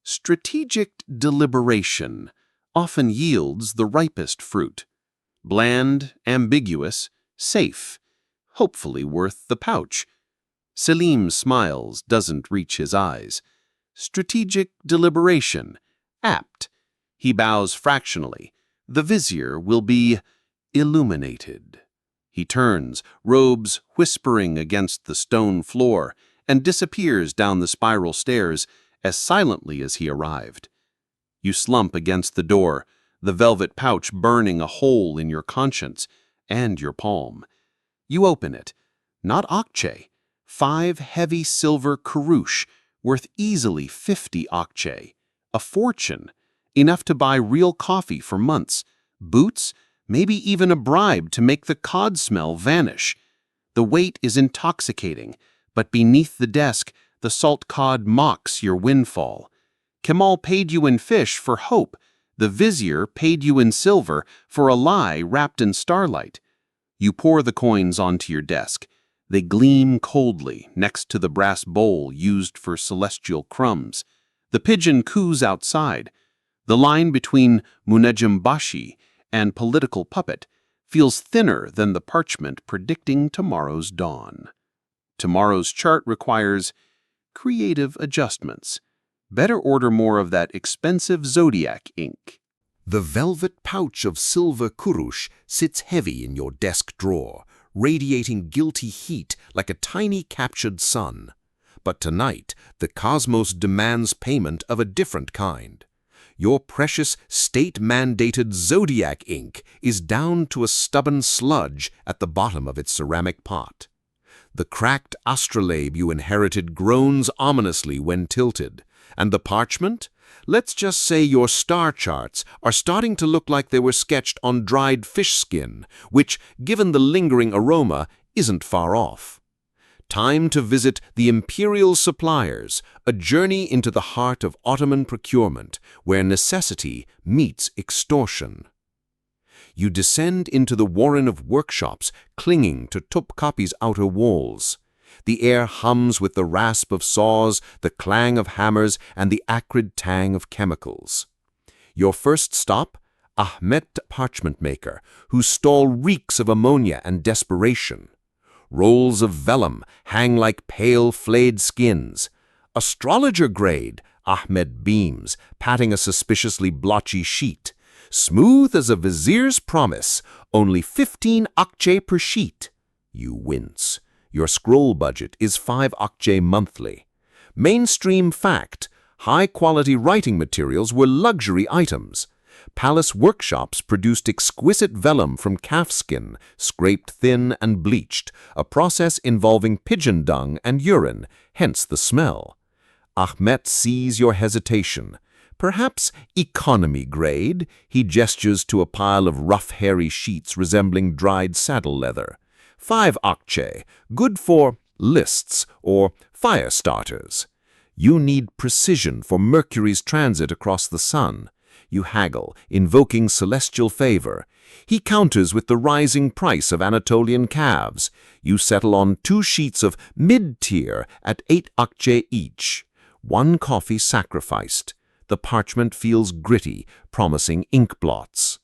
strategic deliberation often yields the ripest fruit. Bland, ambiguous, safe, hopefully worth the pouch. Selim smiles, doesn't reach his eyes. Strategic deliberation, apt. He bows fractionally. The vizier will be illuminated. He turns, robes whispering against the stone floor, and disappears down the spiral stairs as silently as he arrived. You slump against the door, the velvet pouch burning a hole in your conscience and your palm. You open it. Not Akçe. 5 heavy silver kurush, worth easily 50 Akçe. A fortune. Enough to buy real coffee for months. Boots, maybe even a bribe to make the cod smell vanish. The weight is intoxicating, but beneath the desk, the salt cod mocks your windfall. Kemal paid you in fish for hope. The vizier paid you in silver for a lie wrapped in starlight. You pour the coins onto your desk. They gleam coldly next to the brass bowl used for celestial crumbs. The pigeon coos outside. The line between Munejimbashi and political puppet feels thinner than the parchment predicting tomorrow's dawn. Tomorrow's chart requires creative adjustments. Better order more of that expensive zodiac ink. The velvet pouch of silver kurush sits heavy in your desk drawer, radiating guilty heat like a tiny captured sun. But tonight, the cosmos demands payment of a different kind. Your precious state-mandated zodiac ink is down to a stubborn sludge at the bottom of its ceramic pot. The cracked astrolabe you inherited groans ominously when tilted, and the parchment? Let's just say your star charts are starting to look like they were sketched on dried fish skin, which, given the lingering aroma, isn't far off. Time to visit the Imperial Suppliers, a journey into the heart of Ottoman procurement, where necessity meets extortion. You descend into the warren of workshops clinging to Topkapi's outer walls. The air hums with the rasp of saws, the clang of hammers, and the acrid tang of chemicals. Your first stop? Ahmet Parchment Maker, whose stall reeks of ammonia and desperation. Rolls of vellum hang like pale, flayed skins. Astrologer grade, Ahmed beams, patting a suspiciously blotchy sheet. Smooth as a vizier's promise, only 15 Akçe per sheet. You wince. Your scroll budget is 5 Akçe monthly. Mainstream fact, high-quality writing materials were luxury items. Palace workshops produced exquisite vellum from calfskin, scraped thin and bleached, a process involving pigeon dung and urine, hence the smell. Ahmet sees your hesitation. Perhaps economy grade, he gestures to a pile of rough, hairy sheets resembling dried saddle leather. 5 Akçe, good for lists or fire starters. You need precision for Mercury's transit across the sun. You haggle, invoking celestial favor. He counters with the rising price of Anatolian calves. You settle on 2 sheets of mid-tier at 8 Akçe each. 1 coffee sacrificed. The parchment feels gritty, promising ink blots.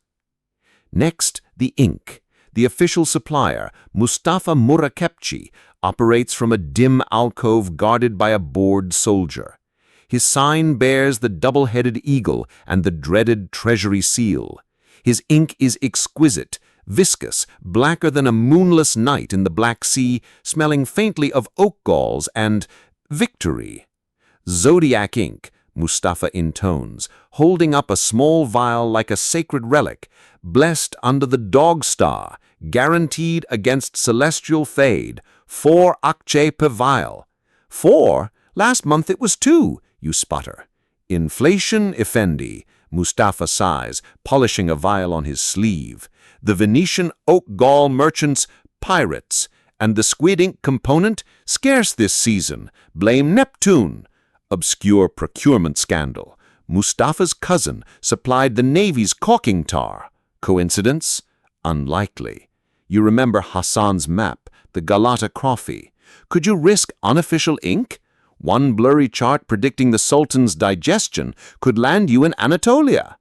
Next, the ink. The official supplier, Mustafa Murakepçi, operates from a dim alcove guarded by a bored soldier. His sign bears the double-headed eagle and the dreaded treasury seal. His ink is exquisite, viscous, blacker than a moonless night in the Black Sea, smelling faintly of oak galls and victory. Zodiac ink, Mustafa intones, holding up a small vial like a sacred relic, blessed under the dog star, guaranteed against celestial fade, 4 Akçe per vial. 4? Last month it was 2, you sputter. Inflation, Effendi, Mustafa sighs, polishing a vial on his sleeve. The Venetian oak gall merchants, pirates, and the squid ink component, scarce this season. Blame Neptune. Obscure procurement scandal. Mustafa's cousin supplied the Navy's caulking tar. Coincidence? Unlikely. You remember Hassan's map, the Galata coffee. Could you risk unofficial ink? 1 blurry chart predicting the Sultan's digestion could land you in Anatolia.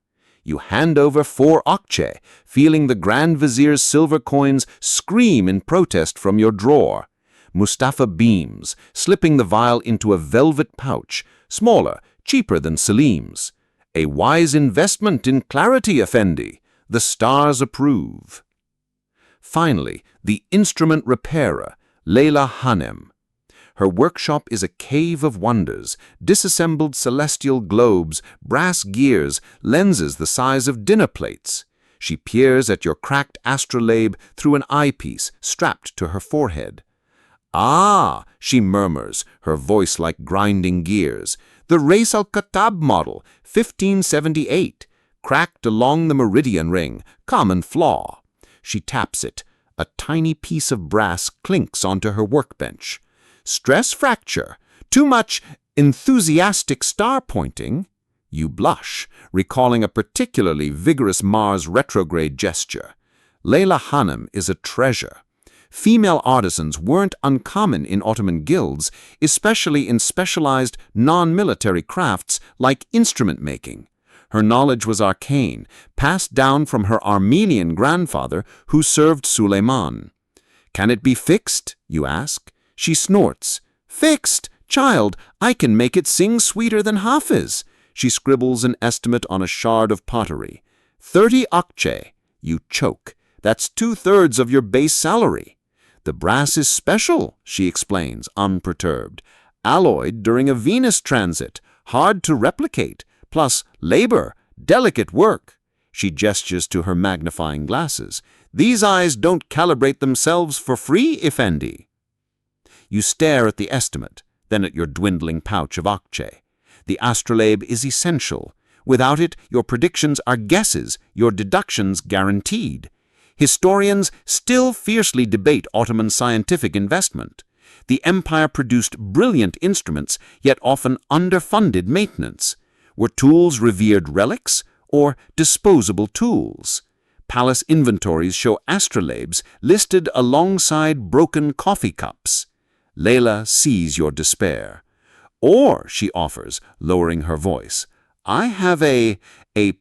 You hand over 4 akçe, feeling the Grand Vizier's silver coins scream in protest from your drawer. Mustafa beams, slipping the vial into a velvet pouch, smaller, cheaper than Selim's. A wise investment in clarity, Effendi. The stars approve. Finally, the instrument repairer, Leyla Hanem. Her workshop is a cave of wonders, disassembled celestial globes, brass gears, lenses the size of dinner plates. She peers at your cracked astrolabe through an eyepiece strapped to her forehead. "Ah," she murmurs, her voice like grinding gears. "The Rais al-Khattab model, 1578, cracked along the meridian ring, common flaw." She taps it. A tiny piece of brass clinks onto her workbench. "Stress fracture. Too much enthusiastic star pointing." You blush, recalling a particularly vigorous Mars retrograde gesture. Leyla Hanem is a treasure. Female artisans weren't uncommon in Ottoman guilds, especially in specialized non-military crafts like instrument making. Her knowledge was arcane, passed down from her Armenian grandfather who served Suleiman. "Can it be fixed?" you ask. She snorts. "Fixed? Child, I can make it sing sweeter than Hafiz." She scribbles an estimate on a shard of pottery. 30 akçe. You choke. That's 2/3 of your base salary. "The brass is special," she explains, unperturbed. "Alloyed during a Venus transit, hard to replicate, plus labor, delicate work." She gestures to her magnifying glasses. "These eyes don't calibrate themselves for free, Effendi." You stare at the estimate, then at your dwindling pouch of akçe. The astrolabe is essential. Without it, your predictions are guesses, your deductions guaranteed. Historians still fiercely debate Ottoman scientific investment. The empire produced brilliant instruments, yet often underfunded maintenance. Were tools revered relics or disposable tools? Palace inventories show astrolabes listed alongside broken coffee cups. Leyla sees your despair. "Or," she offers, lowering her voice, "I have a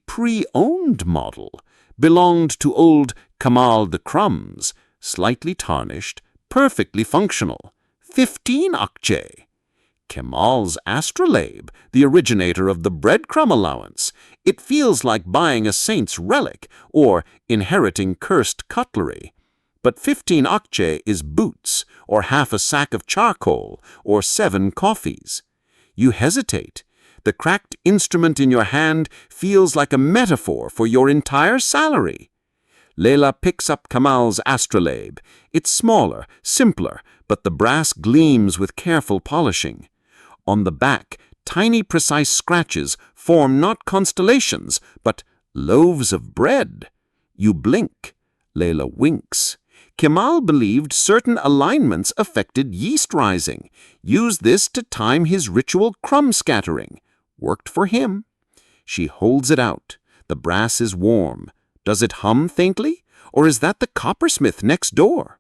pre-owned model. Belonged to old Kamal the Crumbs, slightly tarnished, perfectly functional. 15 akçe." Kemal's astrolabe, the originator of the breadcrumb allowance. It feels like buying a saint's relic or inheriting cursed cutlery. But 15 akçe is boots, or half a sack of charcoal, or 7 coffees. You hesitate. The cracked instrument in your hand feels like a metaphor for your entire salary. Leyla picks up Kamal's astrolabe. It's smaller, simpler, but the brass gleams with careful polishing. On the back, tiny precise scratches form not constellations, but loaves of bread. You blink. Leyla winks. Kemal believed certain alignments affected yeast rising. Used this to time his ritual crumb scattering. Worked for him. She holds it out. The brass is warm. Does it hum faintly? Or is that the coppersmith next door?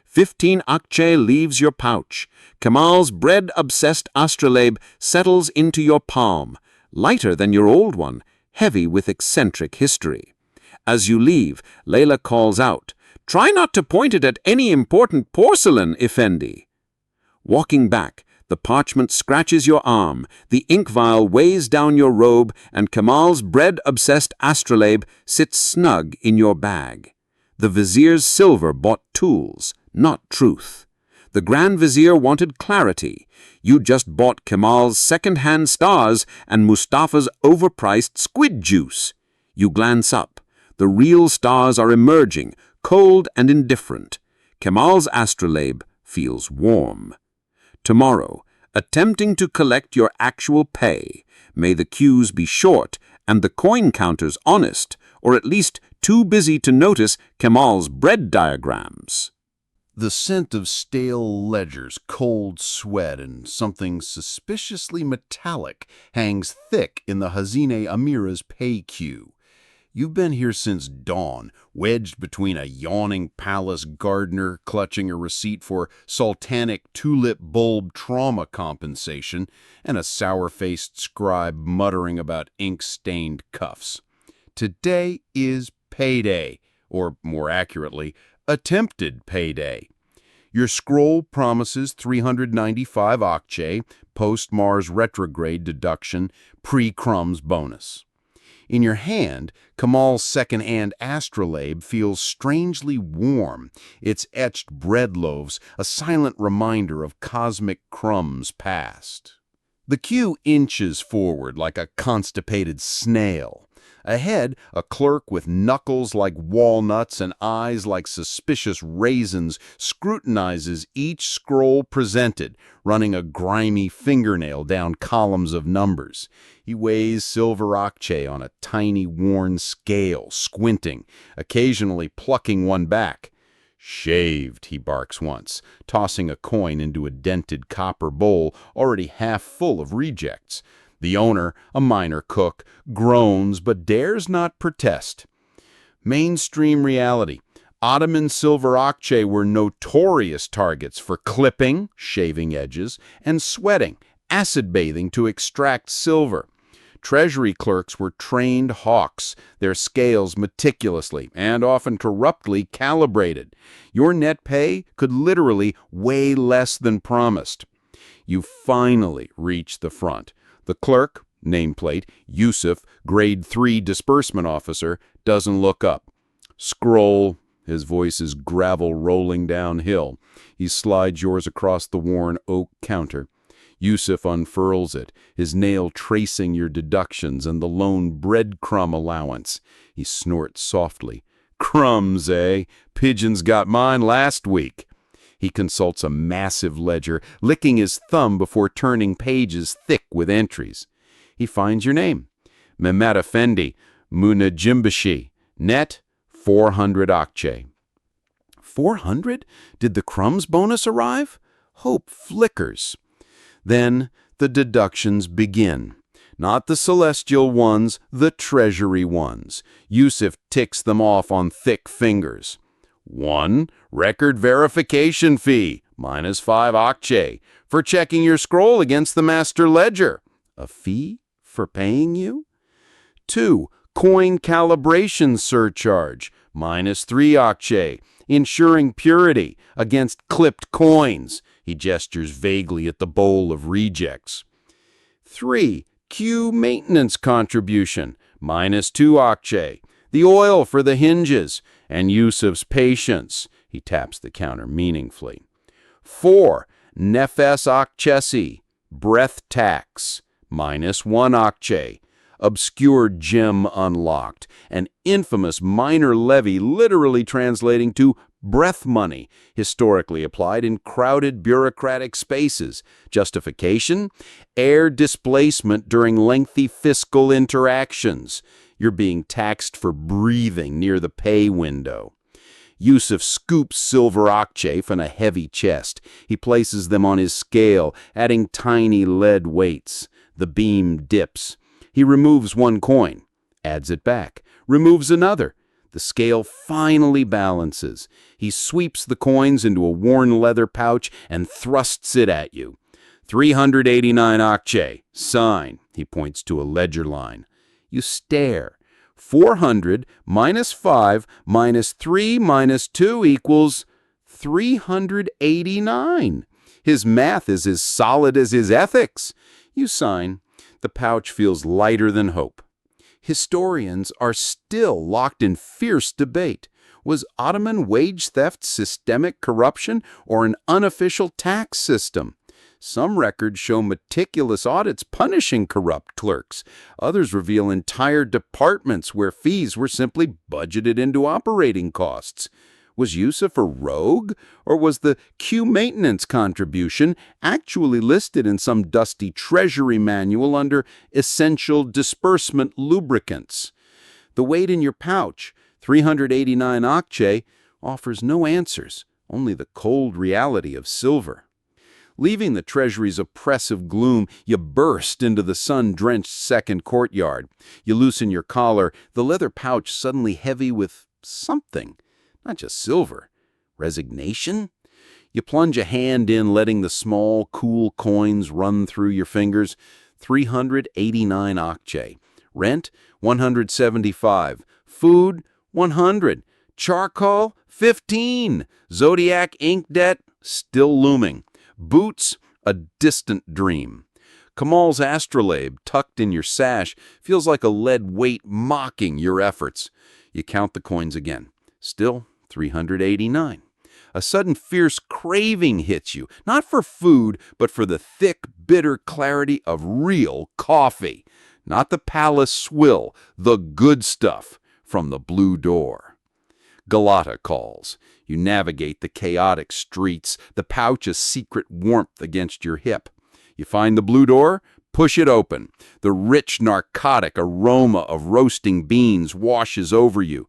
15 akçe leaves your pouch. Kemal's bread-obsessed astrolabe settles into your palm, lighter than your old one, heavy with eccentric history. As you leave, Leyla calls out, "Try not to point it at any important porcelain, Effendi." Walking back, the parchment scratches your arm, the ink vial weighs down your robe, and Kemal's bread-obsessed astrolabe sits snug in your bag. The vizier's silver bought tools, not truth. The Grand Vizier wanted clarity. You just bought Kemal's second-hand stars and Mustafa's overpriced squid juice. You glance up. The real stars are emerging, cold and indifferent. Kemal's astrolabe feels warm. Tomorrow, attempting to collect your actual pay, may the queues be short and the coin counters honest, or at least too busy to notice Kemal's bread diagrams. The scent of stale ledgers, cold sweat, and something suspiciously metallic hangs thick in the Hazine Amira's pay queue. You've been here since dawn, wedged between a yawning palace gardener clutching a receipt for sultanic tulip bulb trauma compensation and a sour-faced scribe muttering about ink-stained cuffs. Today is payday, or more accurately, attempted payday. Your scroll promises 395 Akçe, post-Mars retrograde deduction, pre-crumbs bonus. In your hand, Kamal's second-hand astrolabe feels strangely warm, its etched bread loaves a silent reminder of cosmic crumbs past. The queue inches forward like a constipated snail. Ahead, a clerk with knuckles like walnuts and eyes like suspicious raisins scrutinizes each scroll presented, running a grimy fingernail down columns of numbers. He weighs silver Akçe on a tiny worn scale, squinting, occasionally plucking one back. "Shaved," he barks once, tossing a coin into a dented copper bowl already half full of rejects. The owner, a minor cook, groans but dares not protest. Mainstream reality. Ottoman silver Akçe were notorious targets for clipping, shaving edges, and sweating, acid bathing to extract silver. Treasury clerks were trained hawks, their scales meticulously and often corruptly calibrated. Your net pay could literally weigh less than promised. You finally reach the front. The clerk, nameplate, Yusuf, grade 3 disbursement officer, doesn't look up. Scroll. His voice is gravel rolling downhill. He slides yours across the worn oak counter. Yusuf unfurls it, his nail tracing your deductions and the lone breadcrumb allowance. He snorts softly. "Crumbs, eh? Pigeons got mine last week." He consults a massive ledger, licking his thumb before turning pages thick with entries. He finds your name. Mehmet Efendi, Munajimbashi. Net, 400 Akçe. 400? Did the crumbs bonus arrive? Hope flickers. Then the deductions begin. Not the celestial ones, the treasury ones. Yusuf ticks them off on thick fingers. 1. Record verification fee, -5 Akçe, for checking your scroll against the master ledger. A fee for paying you? 2. Coin calibration surcharge, -3 Akçe, ensuring purity against clipped coins. He gestures vaguely at the bowl of rejects. 3. Q maintenance contribution, -2 Akçe. The oil for the hinges, and Yusuf's patience. He taps the counter meaningfully. 4. Nefes Akçesi, breath tax, -1 Akçe. Obscure gem unlocked, an infamous minor levy literally translating to breath money, historically applied in crowded bureaucratic spaces. Justification? Air displacement during lengthy fiscal interactions. You're being taxed for breathing near the pay window. Yusuf scoops silver Akçe from a heavy chest. He places them on his scale, adding tiny lead weights. The beam dips. He removes one coin, adds it back, removes another. The scale finally balances. He sweeps the coins into a worn leather pouch and thrusts it at you. 389 Akçe, sign. He points to a ledger line. You stare. 400 -5 -3 -2 equals 389. His math is as solid as his ethics. You sign. The pouch feels lighter than hope. Historians are still locked in fierce debate. Was Ottoman wage theft systemic corruption or an unofficial tax system? Some records show meticulous audits punishing corrupt clerks. Others reveal entire departments where fees were simply budgeted into operating costs. Was Yusuf a rogue, or was the Q maintenance contribution actually listed in some dusty treasury manual under essential disbursement lubricants? The weight in your pouch, 389 Akçe, offers no answers, only the cold reality of silver. Leaving the treasury's oppressive gloom, you burst into the sun-drenched second courtyard. You loosen your collar, the leather pouch suddenly heavy with something. Not just silver. Resignation? You plunge a hand in, letting the small, cool coins run through your fingers. 389 Akçe. Rent, 175. Food, 100. Charcoal, 15. Zodiac ink debt, still looming. Boots, a distant dream. Kamal's astrolabe, tucked in your sash, feels like a lead weight mocking your efforts. You count the coins again. Still 389. A sudden fierce craving hits you, not for food, but for the thick, bitter clarity of real coffee. Not the palace swill, the good stuff from the blue door. Galata calls. You navigate the chaotic streets, the pouch a secret warmth against your hip. You find the blue door, push it open. The rich narcotic aroma of roasting beans washes over you.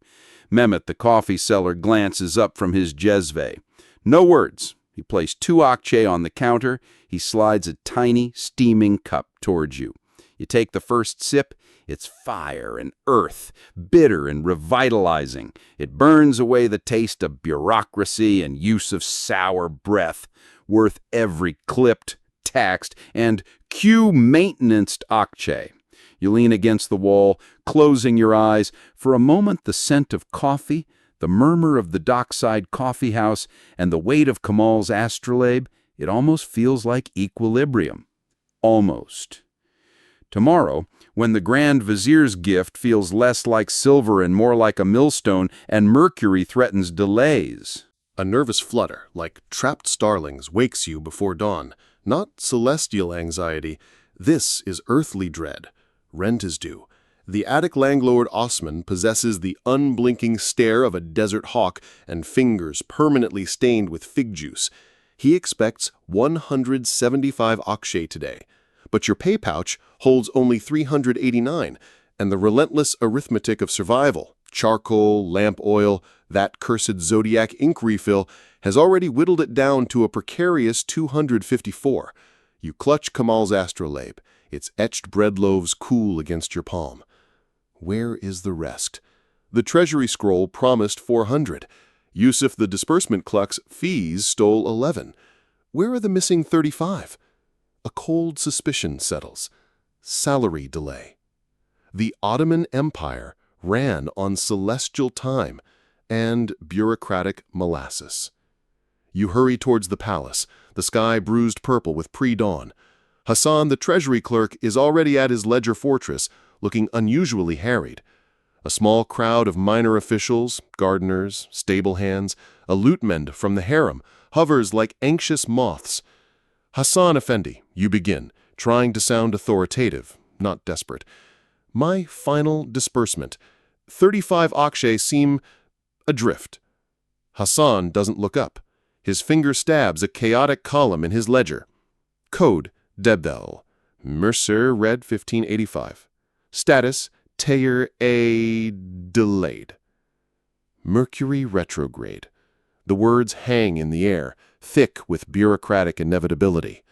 Mehmet, the coffee seller, glances up from his jezve. No words. He placed 2 akçe on the counter. He slides a tiny, steaming cup towards you. You take the first sip. It's fire and earth, bitter and revitalizing. It burns away the taste of bureaucracy and use of sour breath, worth every clipped, taxed, and Q-maintenanced akçe. You lean against the wall, closing your eyes. For a moment, the scent of coffee, the murmur of the dockside coffee house, and the weight of Kamal's astrolabe, it almost feels like equilibrium. Almost. Tomorrow, when the Grand Vizier's gift feels less like silver and more like a millstone, and Mercury threatens delays. A nervous flutter, like trapped starlings, wakes you before dawn. Not celestial anxiety. This is earthly dread. Rent is due. The attic landlord Osman possesses the unblinking stare of a desert hawk and fingers permanently stained with fig juice. He expects 175 akçe today. But your pay pouch holds only 389, and the relentless arithmetic of survival, charcoal, lamp oil, that cursed Zodiac ink refill, has already whittled it down to a precarious 254. You clutch Kamal's astrolabe, its etched bread loaves cool against your palm. Where is the rest? The treasury scroll promised 400. Yusuf the disbursement clerk's fees stole 11. Where are the missing 35? A cold suspicion settles. Salary delay. The Ottoman Empire ran on celestial time and bureaucratic molasses. You hurry towards the palace, the sky bruised purple with pre-dawn. Hassan, the treasury clerk, is already at his ledger fortress, looking unusually harried. A small crowd of minor officials, gardeners, stable hands, a lutmend from the harem, hovers like anxious moths. Hassan Effendi, you begin, trying to sound authoritative, not desperate. My final disbursement. 35 akçe seem adrift. Hassan doesn't look up. His finger stabs a chaotic column in his ledger. Code, Debel. Mercer, red 1585. Status, Tayer A. delayed. Mercury retrograde. The words hang in the air, thick with bureaucratic inevitability.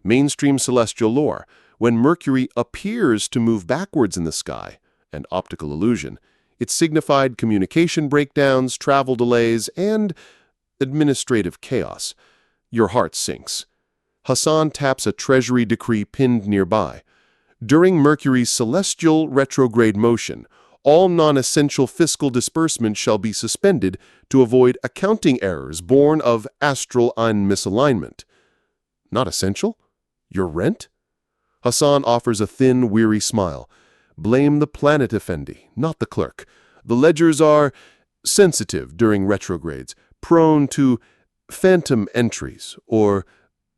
Mainstream celestial lore, when Mercury appears to move backwards in the sky, an optical illusion, it signified communication breakdowns, travel delays, and administrative chaos. Your heart sinks. Hassan taps a treasury decree pinned nearby. During Mercury's celestial retrograde motion, all non-essential fiscal disbursements shall be suspended to avoid accounting errors born of astral misalignment. Not essential? Your rent? Hassan offers a thin, weary smile. Blame the planet, Effendi, not the clerk. The ledgers are sensitive during retrogrades, prone to phantom entries or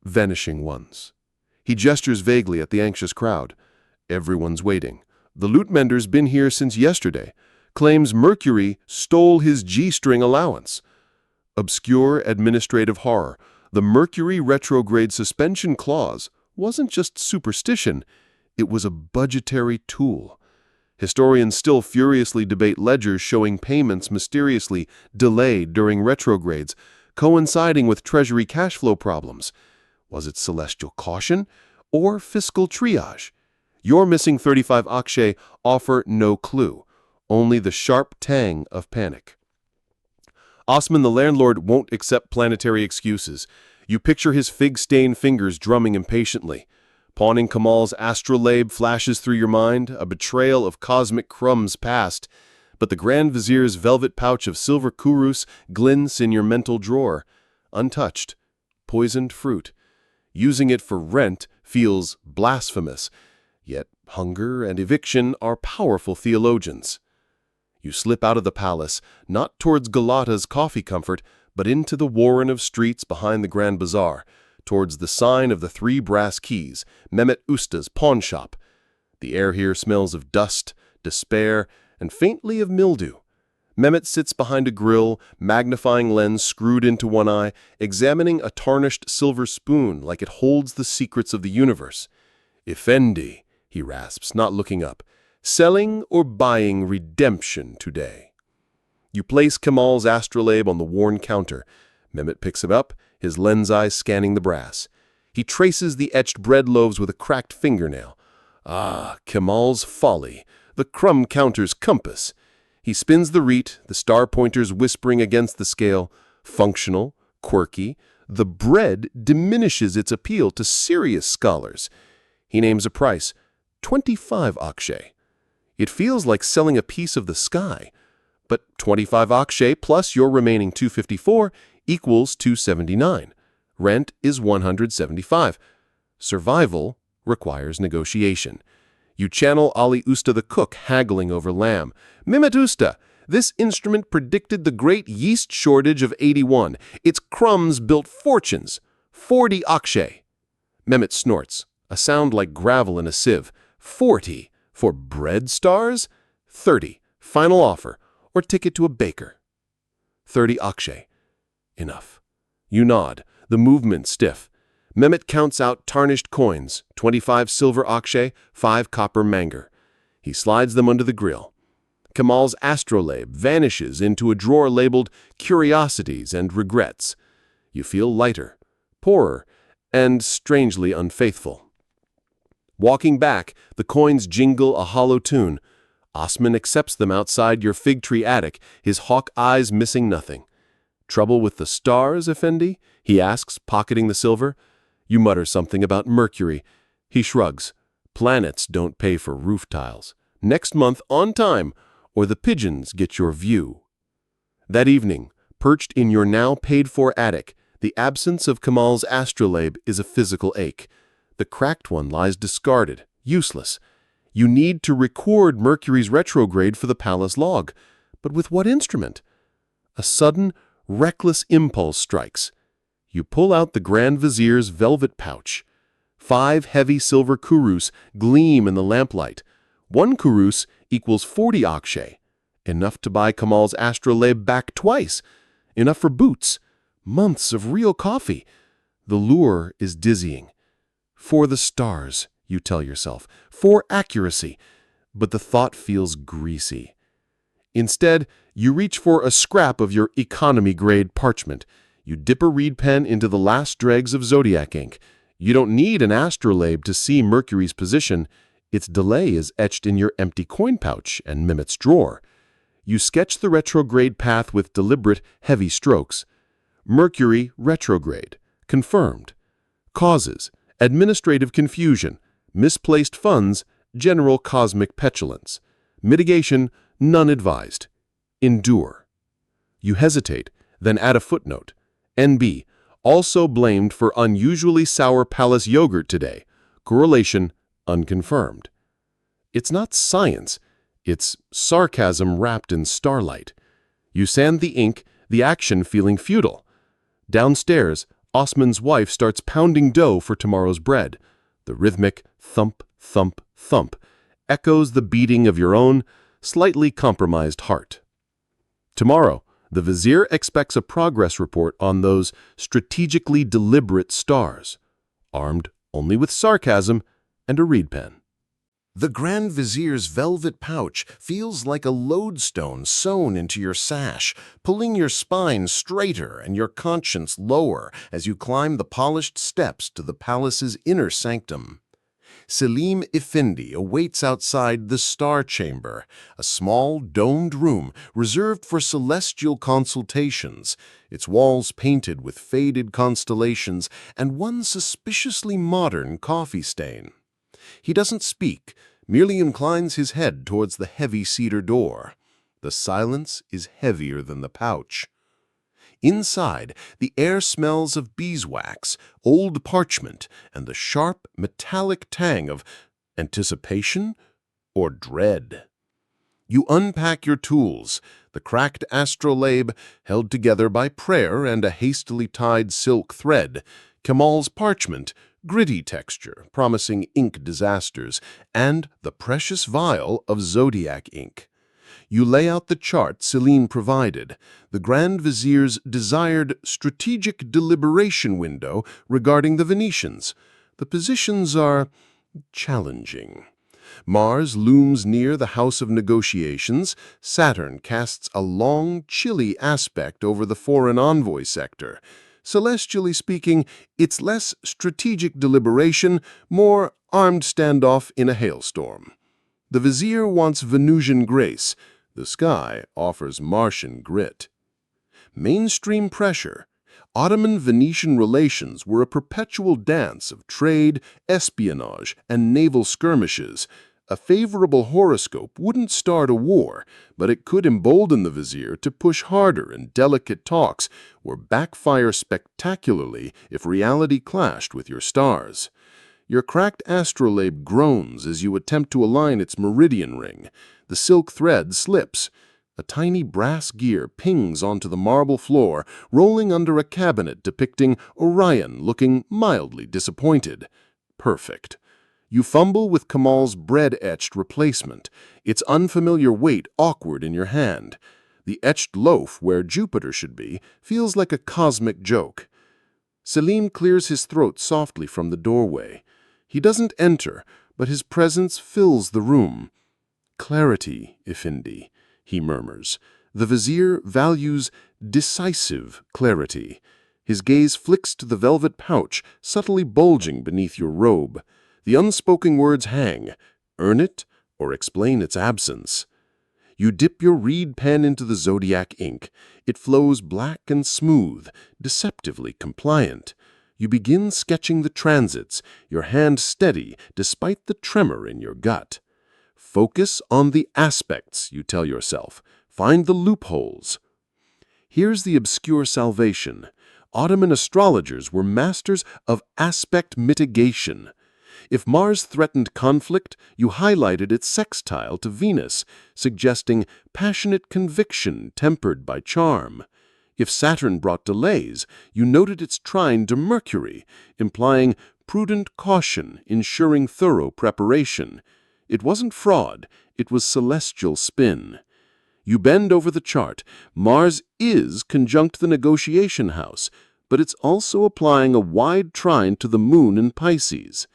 vanishing ones. He gestures vaguely at the anxious crowd. Everyone's waiting. The lootmender's been here since yesterday. Claims Mercury stole his G-string allowance. Obscure administrative horror. The Mercury retrograde suspension clause wasn't just superstition. It was a budgetary tool. Historians still furiously debate ledgers showing payments mysteriously delayed during retrogrades, coinciding with treasury cash flow problems. Was it celestial caution or fiscal triage? Your missing 35 akçe offer no clue, only the sharp tang of panic. Osman the landlord won't accept planetary excuses. You picture his fig-stained fingers drumming impatiently. Pawning Kamal's astrolabe flashes through your mind, a betrayal of cosmic crumbs past. But the Grand Vizier's velvet pouch of silver kurus glints in your mental drawer, untouched, poisoned fruit. Using it for rent feels blasphemous, yet hunger and eviction are powerful theologians. You slip out of the palace, not towards Galata's coffee comfort, but into the warren of streets behind the Grand Bazaar, towards the sign of the 3 brass keys, Mehmet Usta's pawn shop. The air here smells of dust, despair, and faintly of mildew. Mehmet sits behind a grill, magnifying lens screwed into one eye, examining a tarnished silver spoon like it holds the secrets of the universe. "Effendi," he rasps, not looking up, "selling or buying redemption today?" You place Kamal's astrolabe on the worn counter. Mehmet picks it up, his lens eyes scanning the brass. He traces the etched bread loaves with a cracked fingernail. Ah, Kamal's folly, the crumb counter's compass. He spins the reet, the star pointers whispering against the scale. Functional, quirky, the bread diminishes its appeal to serious scholars. He names a price, 25 akshay. It feels like selling a piece of the sky. But 25 akshay plus your remaining 254 equals 279. Rent is 175. Survival requires negotiation. You channel Ali Usta the cook haggling over lamb. "Mehmet Usta, this instrument predicted the great yeast shortage of 81. Its crumbs built fortunes. 40 akshay." Mehmet snorts, a sound like gravel in a sieve. 40 for bread stars? 30, final offer, or ticket to a baker. 30 akshay. Enough. You nod, the movement stiff. Mehmet counts out tarnished coins, 25 silver akshay, 5 copper mangar. He slides them under the grill. Kamal's astrolabe vanishes into a drawer labeled Curiosities and Regrets. You feel lighter, poorer, and strangely unfaithful. Walking back, the coins jingle a hollow tune. Osman accepts them outside your fig tree attic, his hawk eyes missing nothing. "Trouble with the stars, Effendi?" he asks, pocketing the silver. You mutter something about Mercury. He shrugs. "Planets don't pay for roof tiles. Next month on time, or the pigeons get your view." That evening, perched in your now paid-for attic, the absence of Kamal's astrolabe is a physical ache. The cracked one lies discarded, useless. You need to record Mercury's retrograde for the palace log. But with what instrument? A sudden, reckless impulse strikes. You pull out the Grand Vizier's velvet pouch. 5 heavy silver kurus gleam in the lamplight. 1 kurus equals 40 akshay. Enough to buy Kamal's astrolabe back twice. Enough for boots. Months of real coffee. The lure is dizzying. For the stars, you tell yourself. For accuracy. But the thought feels greasy. Instead, you reach for a scrap of your economy-grade parchment. You dip a reed pen into the last dregs of zodiac ink. You don't need an astrolabe to see Mercury's position. Its delay is etched in your empty coin pouch and Mehmet's drawer. You sketch the retrograde path with deliberate, heavy strokes. Mercury retrograde. Confirmed. Causes: administrative confusion. Misplaced funds. General cosmic petulance. Mitigation: none advised. Endure. You hesitate, then add a footnote. NB, also blamed for unusually sour palace yogurt today. Correlation unconfirmed. It's not science. It's sarcasm wrapped in starlight. You sand the ink, the action feeling futile. Downstairs, Osman's wife starts pounding dough for tomorrow's bread. The rhythmic thump, thump, thump echoes the beating of your own, slightly compromised heart. Tomorrow, the vizier expects a progress report on those strategically deliberate stars, armed only with sarcasm and a reed pen. The Grand Vizier's velvet pouch feels like a lodestone sewn into your sash, pulling your spine straighter and your conscience lower as you climb the polished steps to the palace's inner sanctum. Selim Effendi awaits outside the Star Chamber, a small, domed room reserved for celestial consultations, its walls painted with faded constellations and one suspiciously modern coffee stain. He doesn't speak, merely inclines his head towards the heavy cedar door. The silence is heavier than the pouch. Inside, the air smells of beeswax, old parchment, and the sharp, metallic tang of anticipation or dread. You unpack your tools, the cracked astrolabe held together by prayer and a hastily tied silk thread, Kemal's parchment, gritty texture, promising ink disasters, and the precious vial of zodiac ink. You lay out the chart Selim provided, the Grand Vizier's desired strategic deliberation window regarding the Venetians. The positions are challenging. Mars looms near the House of Negotiations. Saturn casts a long, chilly aspect over the foreign envoy sector. Celestially speaking, it's less strategic deliberation, more armed standoff in a hailstorm. The Vizier wants Venusian grace. The sky offers Martian grit. Mainstream pressure. Ottoman-Venetian relations were a perpetual dance of trade, espionage, and naval skirmishes. A favorable horoscope wouldn't start a war, but it could embolden the Vizier to push harder in delicate talks or backfire spectacularly if reality clashed with your stars. Your cracked astrolabe groans as you attempt to align its meridian ring. The silk thread slips. A tiny brass gear pings onto the marble floor, rolling under a cabinet depicting Orion looking mildly disappointed. Perfect. You fumble with Kemal's bread-etched replacement, its unfamiliar weight awkward in your hand. The etched loaf where Jupiter should be feels like a cosmic joke. Selim clears his throat softly from the doorway. He doesn't enter, but his presence fills the room. "Clarity, Effendi," he murmurs. The Vizier values decisive clarity. His gaze flicks to the velvet pouch, subtly bulging beneath your robe. The unspoken words hang. Earn it or explain its absence. You dip your reed pen into the zodiac ink. It flows black and smooth, deceptively compliant. You begin sketching the transits, your hand steady despite the tremor in your gut. Focus on the aspects, you tell yourself. Find the loopholes. Here's the obscure salvation. Ottoman astrologers were masters of aspect mitigation. If Mars threatened conflict, you highlighted its sextile to Venus, suggesting passionate conviction tempered by charm. If Saturn brought delays, you noted its trine to Mercury, implying prudent caution, ensuring thorough preparation. It wasn't fraud, it was celestial spin. You bend over the chart. Mars is conjunct the negotiation house, but it's also applying a wide trine to the moon in Pisces.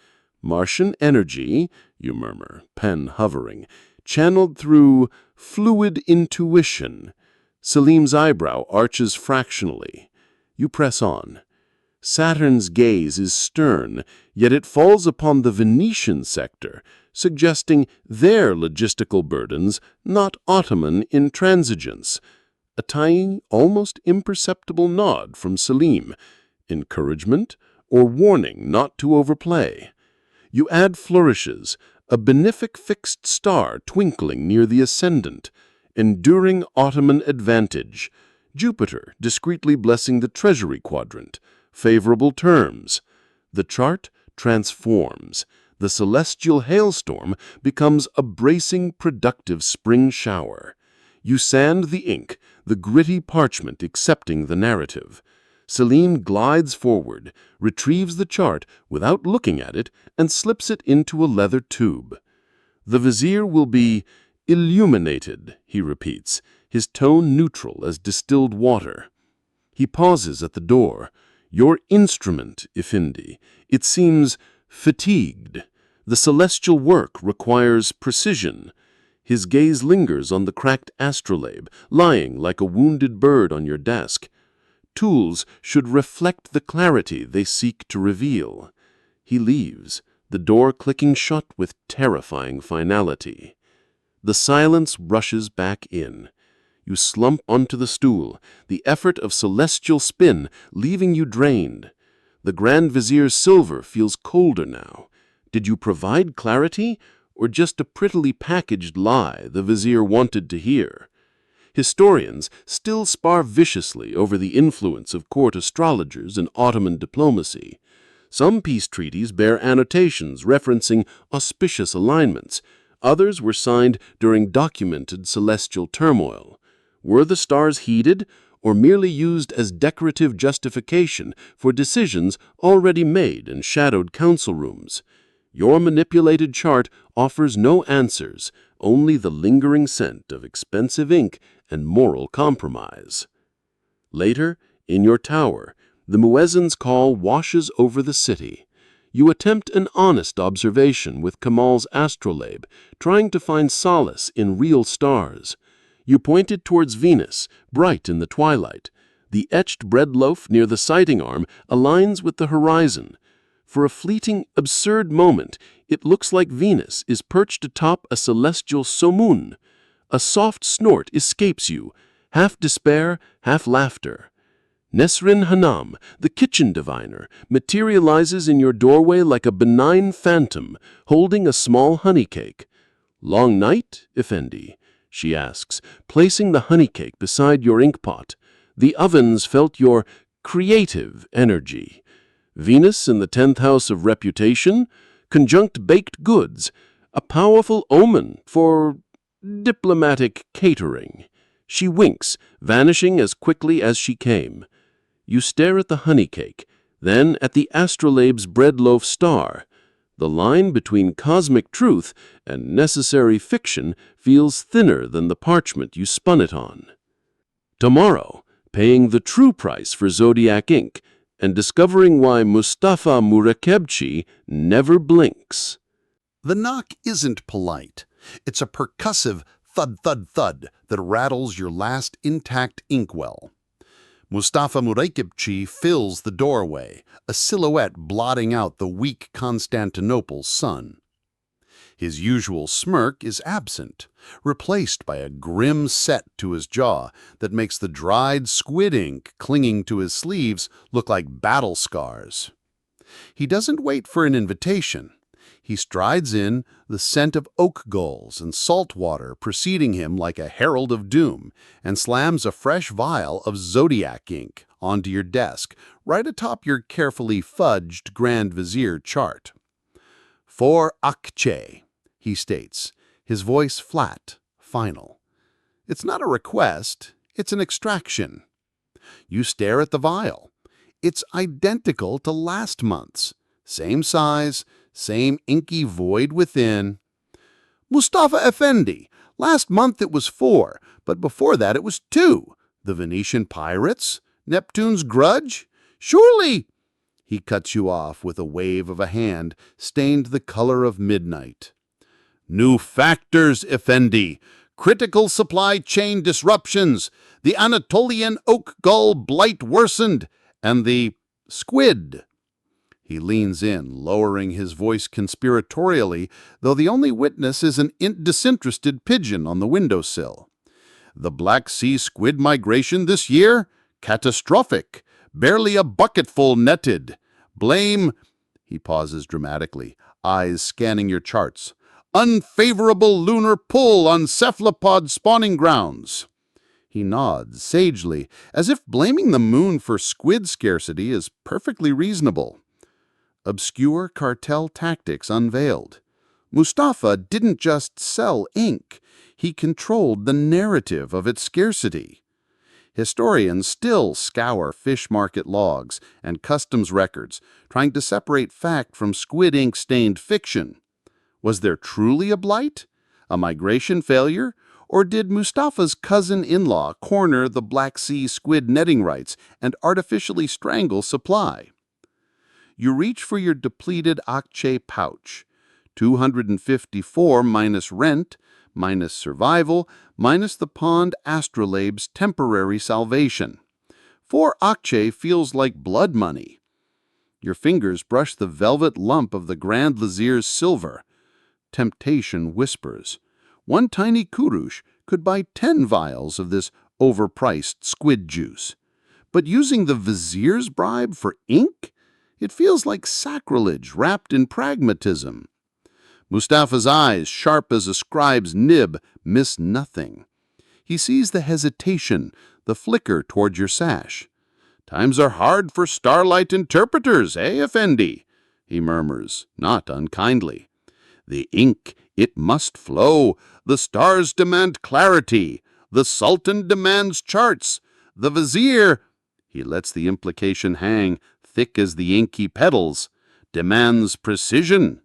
Martian energy, you murmur, pen hovering, channeled through fluid intuition. Selim's eyebrow arches fractionally. You press on. Saturn's gaze is stern, yet it falls upon the Venetian sector, suggesting their logistical burdens, not Ottoman intransigence. A tiny, almost imperceptible nod from Selim. Encouragement or warning not to overplay. You add flourishes, a benefic fixed star twinkling near the ascendant. Enduring Ottoman advantage. Jupiter discreetly blessing the treasury quadrant. Favorable terms. The chart transforms. The celestial hailstorm becomes a bracing, productive spring shower. You sand the ink, the gritty parchment accepting the narrative. Selim glides forward, retrieves the chart without looking at it, and slips it into a leather tube. The Vizier will be illuminated, he repeats, his tone neutral as distilled water. He pauses at the door. Your instrument, Effendi, it seems fatigued. The celestial work requires precision. His gaze lingers on the cracked astrolabe, lying like a wounded bird on your desk. Tools should reflect the clarity they seek to reveal. He leaves, the door clicking shut with terrifying finality. The silence rushes back in. You slump onto the stool, the effort of celestial spin leaving you drained. The Grand Vizier's silver feels colder now. Did you provide clarity, or just a prettily packaged lie the Vizier wanted to hear? Historians still spar viciously over the influence of court astrologers in Ottoman diplomacy. Some peace treaties bear annotations referencing auspicious alignments. Others were signed during documented celestial turmoil. Were the stars heeded, or merely used as decorative justification for decisions already made in shadowed council rooms? Your manipulated chart offers no answers, only the lingering scent of expensive ink and moral compromise. Later, in your tower, the muezzin's call washes over the city. You attempt an honest observation with Kamal's astrolabe, trying to find solace in real stars. You pointed towards Venus, bright in the twilight. The etched bread loaf near the sighting arm aligns with the horizon. For a fleeting, absurd moment, it looks like Venus is perched atop a celestial somun. A soft snort escapes you, half despair, half laughter. Nesrin Hanam, the kitchen diviner, materializes in your doorway like a benign phantom, holding a small honey cake. "Long night, Effendi?" she asks, placing the honey cake beside your inkpot. The ovens felt your creative energy. Venus in the 10th house of reputation, conjunct baked goods, a powerful omen for diplomatic catering. She winks, vanishing as quickly as she came. You stare at the honey cake, then at the astrolabe's bread loaf star. The line between cosmic truth and necessary fiction feels thinner than the parchment you spun it on. Tomorrow, paying the true price for zodiac ink and discovering why Mustafa Murakebchi never blinks. The knock isn't polite. It's a percussive thud, thud, thud that rattles your last intact inkwell. Mustafa Murakebchi fills the doorway, a silhouette blotting out the weak Constantinople's sun. His usual smirk is absent, replaced by a grim set to his jaw that makes the dried squid ink clinging to his sleeves look like battle scars. He doesn't wait for an invitation. He strides in, the scent of oak galls and salt water preceding him like a herald of doom, and slams a fresh vial of zodiac ink onto your desk, right atop your carefully fudged Grand Vizier chart. "For Akche," he states, his voice flat, final. It's not a request, it's an extraction. You stare at the vial. It's identical to last month's. Same size, same inky void within. "Mustafa Effendi, last month it was 4, but before that it was 2. The Venetian pirates? Neptune's grudge? Surely—" He cuts you off with a wave of a hand stained the color of midnight. "New factors, Effendi. Critical supply chain disruptions. The Anatolian oak gull blight worsened. And the squid." He leans in, lowering his voice conspiratorially, though the only witness is an disinterested pigeon on the windowsill. "The Black Sea squid migration this year? Catastrophic. Barely a bucketful netted. Blame—" He pauses dramatically, eyes scanning your charts. "Unfavorable lunar pull on cephalopod spawning grounds." He nods sagely, as if blaming the moon for squid scarcity is perfectly reasonable. Obscure cartel tactics unveiled. Mustafa didn't just sell ink, he controlled the narrative of its scarcity. Historians still scour fish market logs and customs records, trying to separate fact from squid ink-stained fiction. Was there truly a blight? A migration failure? Or did Mustafa's cousin-in-law corner the Black Sea squid netting rights and artificially strangle supply? You reach for your depleted Akche pouch. 254 minus rent, minus survival, minus the pond astrolabe's temporary salvation. 4 Akche feels like blood money. Your fingers brush the velvet lump of the Grand Vizier's silver. Temptation whispers. One tiny kurush could buy 10 vials of this overpriced squid juice. But using the vizier's bribe for ink? It feels like sacrilege wrapped in pragmatism. Mustafa's eyes, sharp as a scribe's nib, miss nothing. He sees the hesitation, the flicker toward your sash. "Times are hard for starlight interpreters, Effendi?" he murmurs, not unkindly. "The ink, it must flow. The stars demand clarity. The Sultan demands charts. The vizier," he lets the implication hang, thick as the ink he peddles, "demands precision."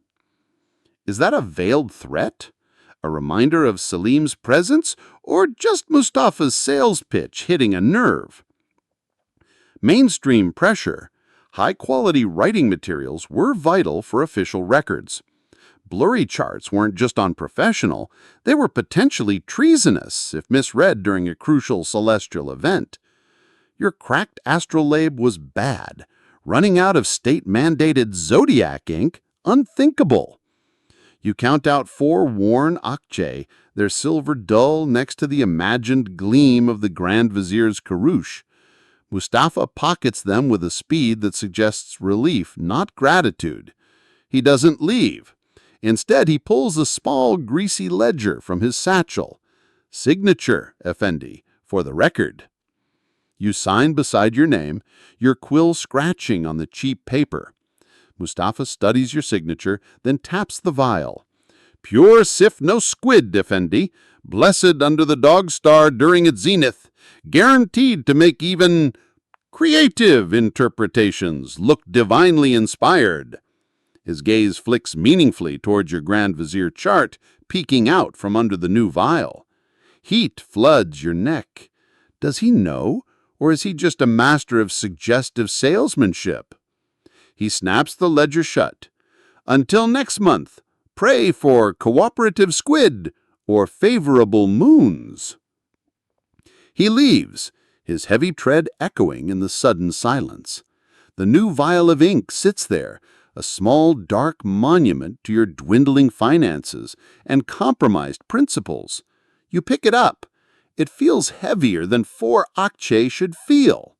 Is that a veiled threat? A reminder of Salim's presence, or just Mustafa's sales pitch hitting a nerve? Mainstream pressure, high-quality writing materials were vital for official records. Blurry charts weren't just unprofessional, they were potentially treasonous if misread during a crucial celestial event. Your cracked astrolabe was bad. Running out of state-mandated zodiac ink, unthinkable. You count out 4 worn akçe, their silver dull next to the imagined gleam of the Grand Vizier's karush. Mustafa pockets them with a speed that suggests relief, not gratitude. He doesn't leave. Instead, he pulls a small, greasy ledger from his satchel. "Signature, Effendi, for the record." You sign beside your name, your quill scratching on the cheap paper. Mustafa studies your signature, then taps the vial. "Pure sif no squid, Effendi, blessed under the dog star during its zenith, guaranteed to make even creative interpretations look divinely inspired." His gaze flicks meaningfully towards your Grand Vizier chart, peeking out from under the new vial. Heat floods your neck. Does he know, or is he just a master of suggestive salesmanship? He snaps the ledger shut. "Until next month, pray for cooperative squid or favorable moons." He leaves, his heavy tread echoing in the sudden silence. The new vial of ink sits there, a small dark monument to your dwindling finances and compromised principles. You pick it up. It feels heavier than 4 akçe should feel.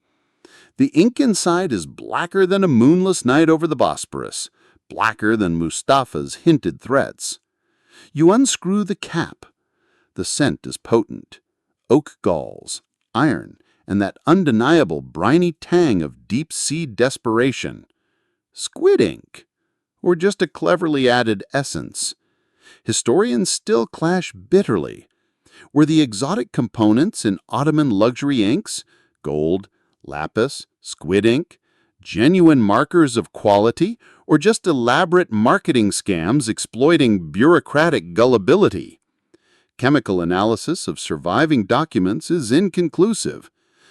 The ink inside is blacker than a moonless night over the Bosporus, blacker than Mustafa's hinted threats. You unscrew the cap. The scent is potent. Oak galls, iron, and that undeniable briny tang of deep-sea desperation. Squid ink, or just a cleverly added essence? Historians still clash bitterly. Were the exotic components in Ottoman luxury inks, gold, lapis, squid ink, genuine markers of quality, or just elaborate marketing scams exploiting bureaucratic gullibility? Chemical analysis of surviving documents is inconclusive.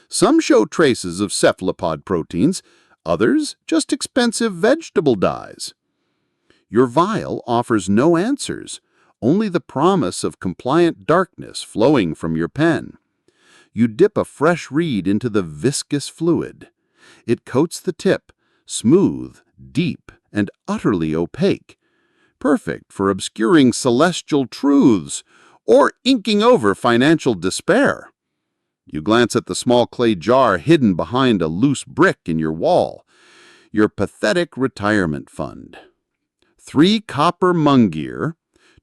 Some show traces of cephalopod proteins, others just expensive vegetable dyes. Your vial offers no answers, only the promise of compliant darkness flowing from your pen. You dip a fresh reed into the viscous fluid. It coats the tip, smooth, deep, and utterly opaque. Perfect for obscuring celestial truths or inking over financial despair. You glance at the small clay jar hidden behind a loose brick in your wall. Your pathetic retirement fund. 3 copper mungir,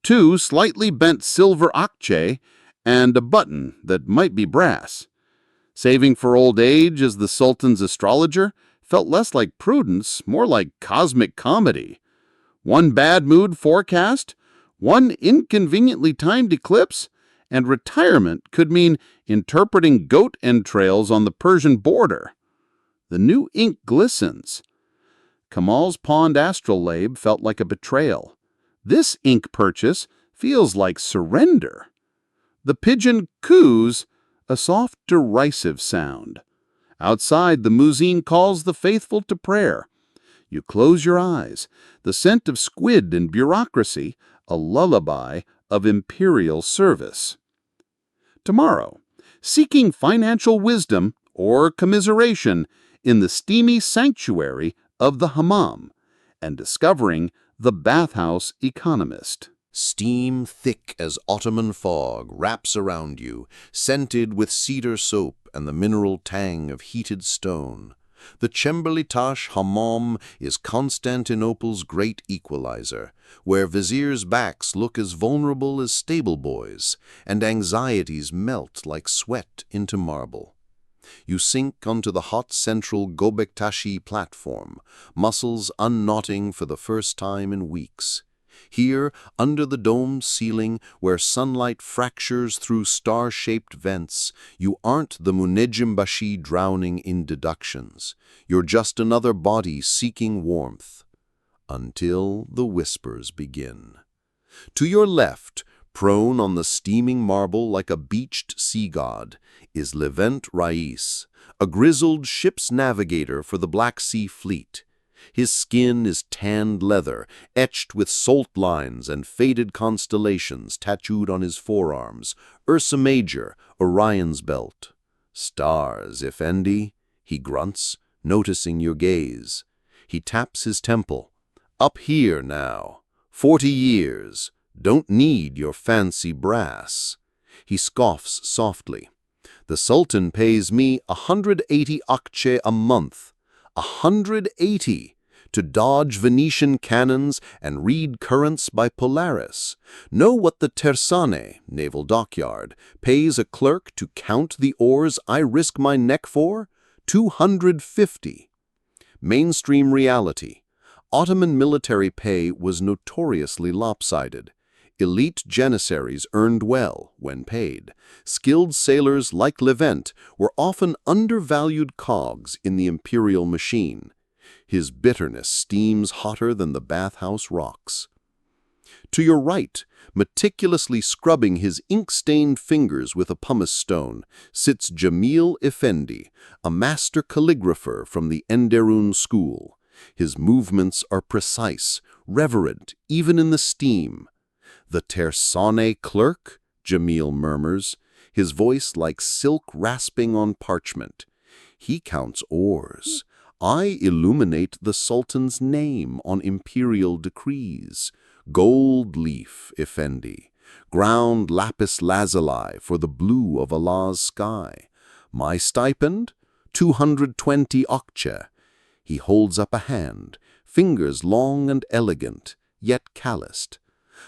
2 slightly bent silver akçe, and a button that might be brass. Saving for old age as the Sultan's astrologer felt less like prudence, more like cosmic comedy. One bad mood forecast, one inconveniently timed eclipse, and retirement could mean interpreting goat entrails on the Persian border. The new ink glistens. Kamal's pawned astrolabe felt like a betrayal. This ink purchase feels like surrender. The pigeon coos, a soft derisive sound. Outside, the muezzin calls the faithful to prayer. You close your eyes. The scent of squid and bureaucracy, a lullaby of imperial service. Tomorrow, seeking financial wisdom or commiseration in the steamy sanctuary of the hammam and discovering the bathhouse economist. Steam thick as Ottoman fog wraps around you, scented with cedar soap and the mineral tang of heated stone. The Chemberlitash Hammam is Constantinople's great equalizer, where viziers' backs look as vulnerable as stable boys, and anxieties melt like sweat into marble. You sink onto the hot central Gobektashi platform, muscles unknotting for the first time in weeks. Here, under the domed ceiling, where sunlight fractures through star-shaped vents, you aren't the Munejimbashi drowning in deductions. You're just another body seeking warmth. Until the whispers begin. To your left, prone on the steaming marble like a beached sea god, is Levent Rais, a grizzled ship's navigator for the Black Sea Fleet. His skin is tanned leather, etched with salt lines and faded constellations tattooed on his forearms. Ursa Major, Orion's belt. "Stars, Effendi," he grunts, noticing your gaze. He taps his temple. "Up here now. 40 years. Don't need your fancy brass." He scoffs softly. "The Sultan pays me 180 akçe a month. 180! To dodge Venetian cannons and read currents by Polaris. Know what the Tersane, naval dockyard, pays a clerk to count the oars I risk my neck for? 250. Mainstream reality. Ottoman military pay was notoriously lopsided. Elite janissaries earned well when paid. Skilled sailors like Levent were often undervalued cogs in the imperial machine. His bitterness steams hotter than the bathhouse rocks. To your right, meticulously scrubbing his ink-stained fingers with a pumice stone, sits Jamil Effendi, a master calligrapher from the Enderun school. His movements are precise, reverent, even in the steam. "The Tersane clerk?" Jamil murmurs, his voice like silk rasping on parchment. "He counts oars. I illuminate the Sultan's name on imperial decrees. Gold leaf, Effendi. Ground lapis lazuli for the blue of Allah's sky. My stipend? 220 akçe." He holds up a hand, fingers long and elegant, yet calloused.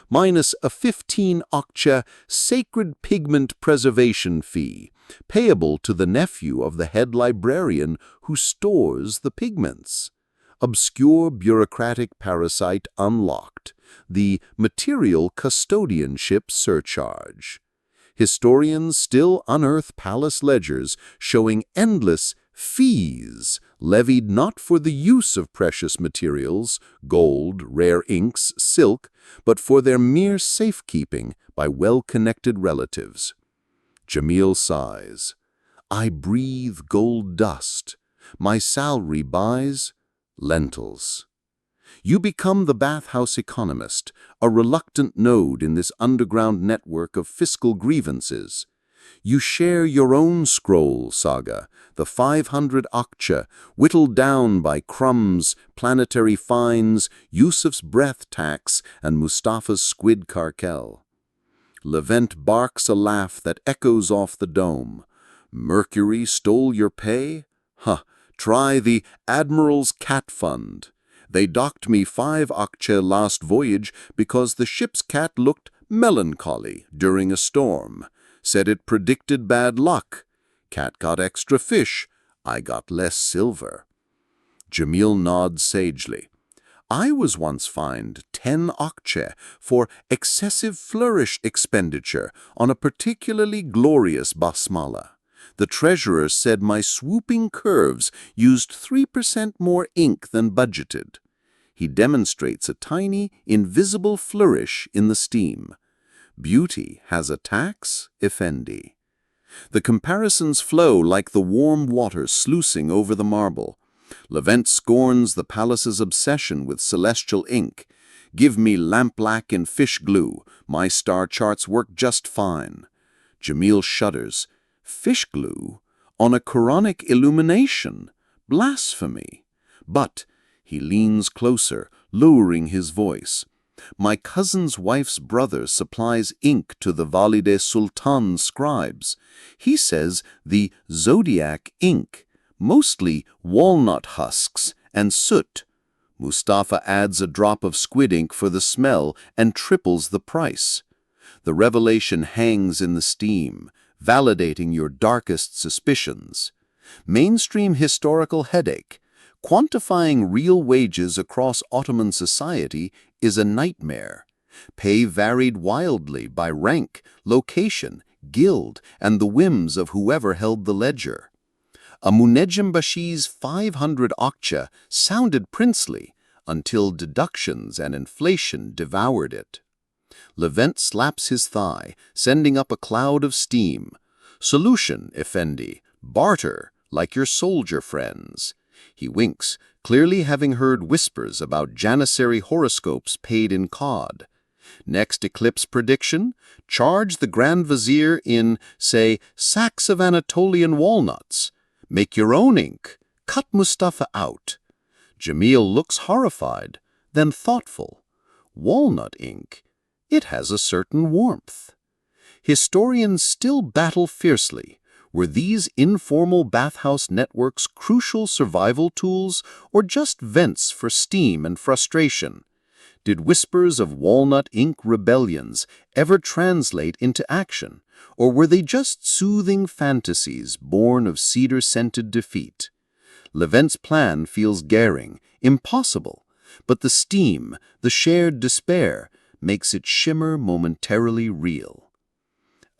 "Minus a 15 akçe sacred pigment preservation fee, payable to the nephew of the head librarian who stores the pigments." Obscure bureaucratic parasite unlocked, the material custodianship surcharge. Historians still unearth palace ledgers showing endless fees levied not for the use of precious materials, gold, rare inks, silk, but for their mere safekeeping by well-connected relatives. Jamil sighs. "I breathe gold dust. My salary buys lentils." You become the bathhouse economist, a reluctant node in this underground network of fiscal grievances. You share your own scroll saga, the 500 akçe, whittled down by crumbs, planetary fines, Yusuf's breath tax, and Mustafa's squid carkel. Levent barks a laugh that echoes off the dome. "Mercury stole your pay? Huh, try the Admiral's Cat Fund. They docked me 5 akçe last voyage because the ship's cat looked melancholy during a storm. Said it predicted bad luck. Cat got extra fish. I got less silver." Jamil nods sagely. "I was once fined 10 akçe for excessive flourish expenditure on a particularly glorious basmala. The treasurer said my swooping curves used 3% more ink than budgeted." He demonstrates a tiny, invisible flourish in the steam. "Beauty has a tax, Effendi." The comparisons flow like the warm water sluicing over the marble. Levent scorns the palace's obsession with celestial ink. "Give me lampblack and fish glue. My star charts work just fine." Jamil shudders. "Fish glue? On a Quranic illumination? Blasphemy." But He leans closer, lowering his voice. My cousin's wife's brother supplies ink to the Valide Sultan scribes. He says the zodiac ink, mostly walnut husks and soot. Mustafa adds a drop of squid ink for the smell and triples the price. The revelation hangs in the steam, validating your darkest suspicions. Mainstream historical headache. Quantifying real wages across Ottoman society is a nightmare. Pay varied wildly by rank, location, guild, and the whims of whoever held the ledger. A Munejim Bashi's 500 akçe sounded princely until deductions and inflation devoured it. Levent slaps his thigh, sending up a cloud of steam. Solution, Effendi. Barter, like your soldier friends. He winks, clearly having heard whispers about Janissary horoscopes paid in cod. Next eclipse prediction, charge the Grand Vizier in, say, sacks of Anatolian walnuts. Make your own ink. Cut Mustafa out. Jamil looks horrified, then thoughtful. Walnut ink. It has a certain warmth. Historians still battle fiercely. Were these informal bathhouse networks crucial survival tools or just vents for steam and frustration? Did whispers of walnut ink rebellions ever translate into action, or were they just soothing fantasies born of cedar-scented defeat? Levent's plan feels daring, impossible, but the steam, the shared despair, makes it shimmer momentarily real.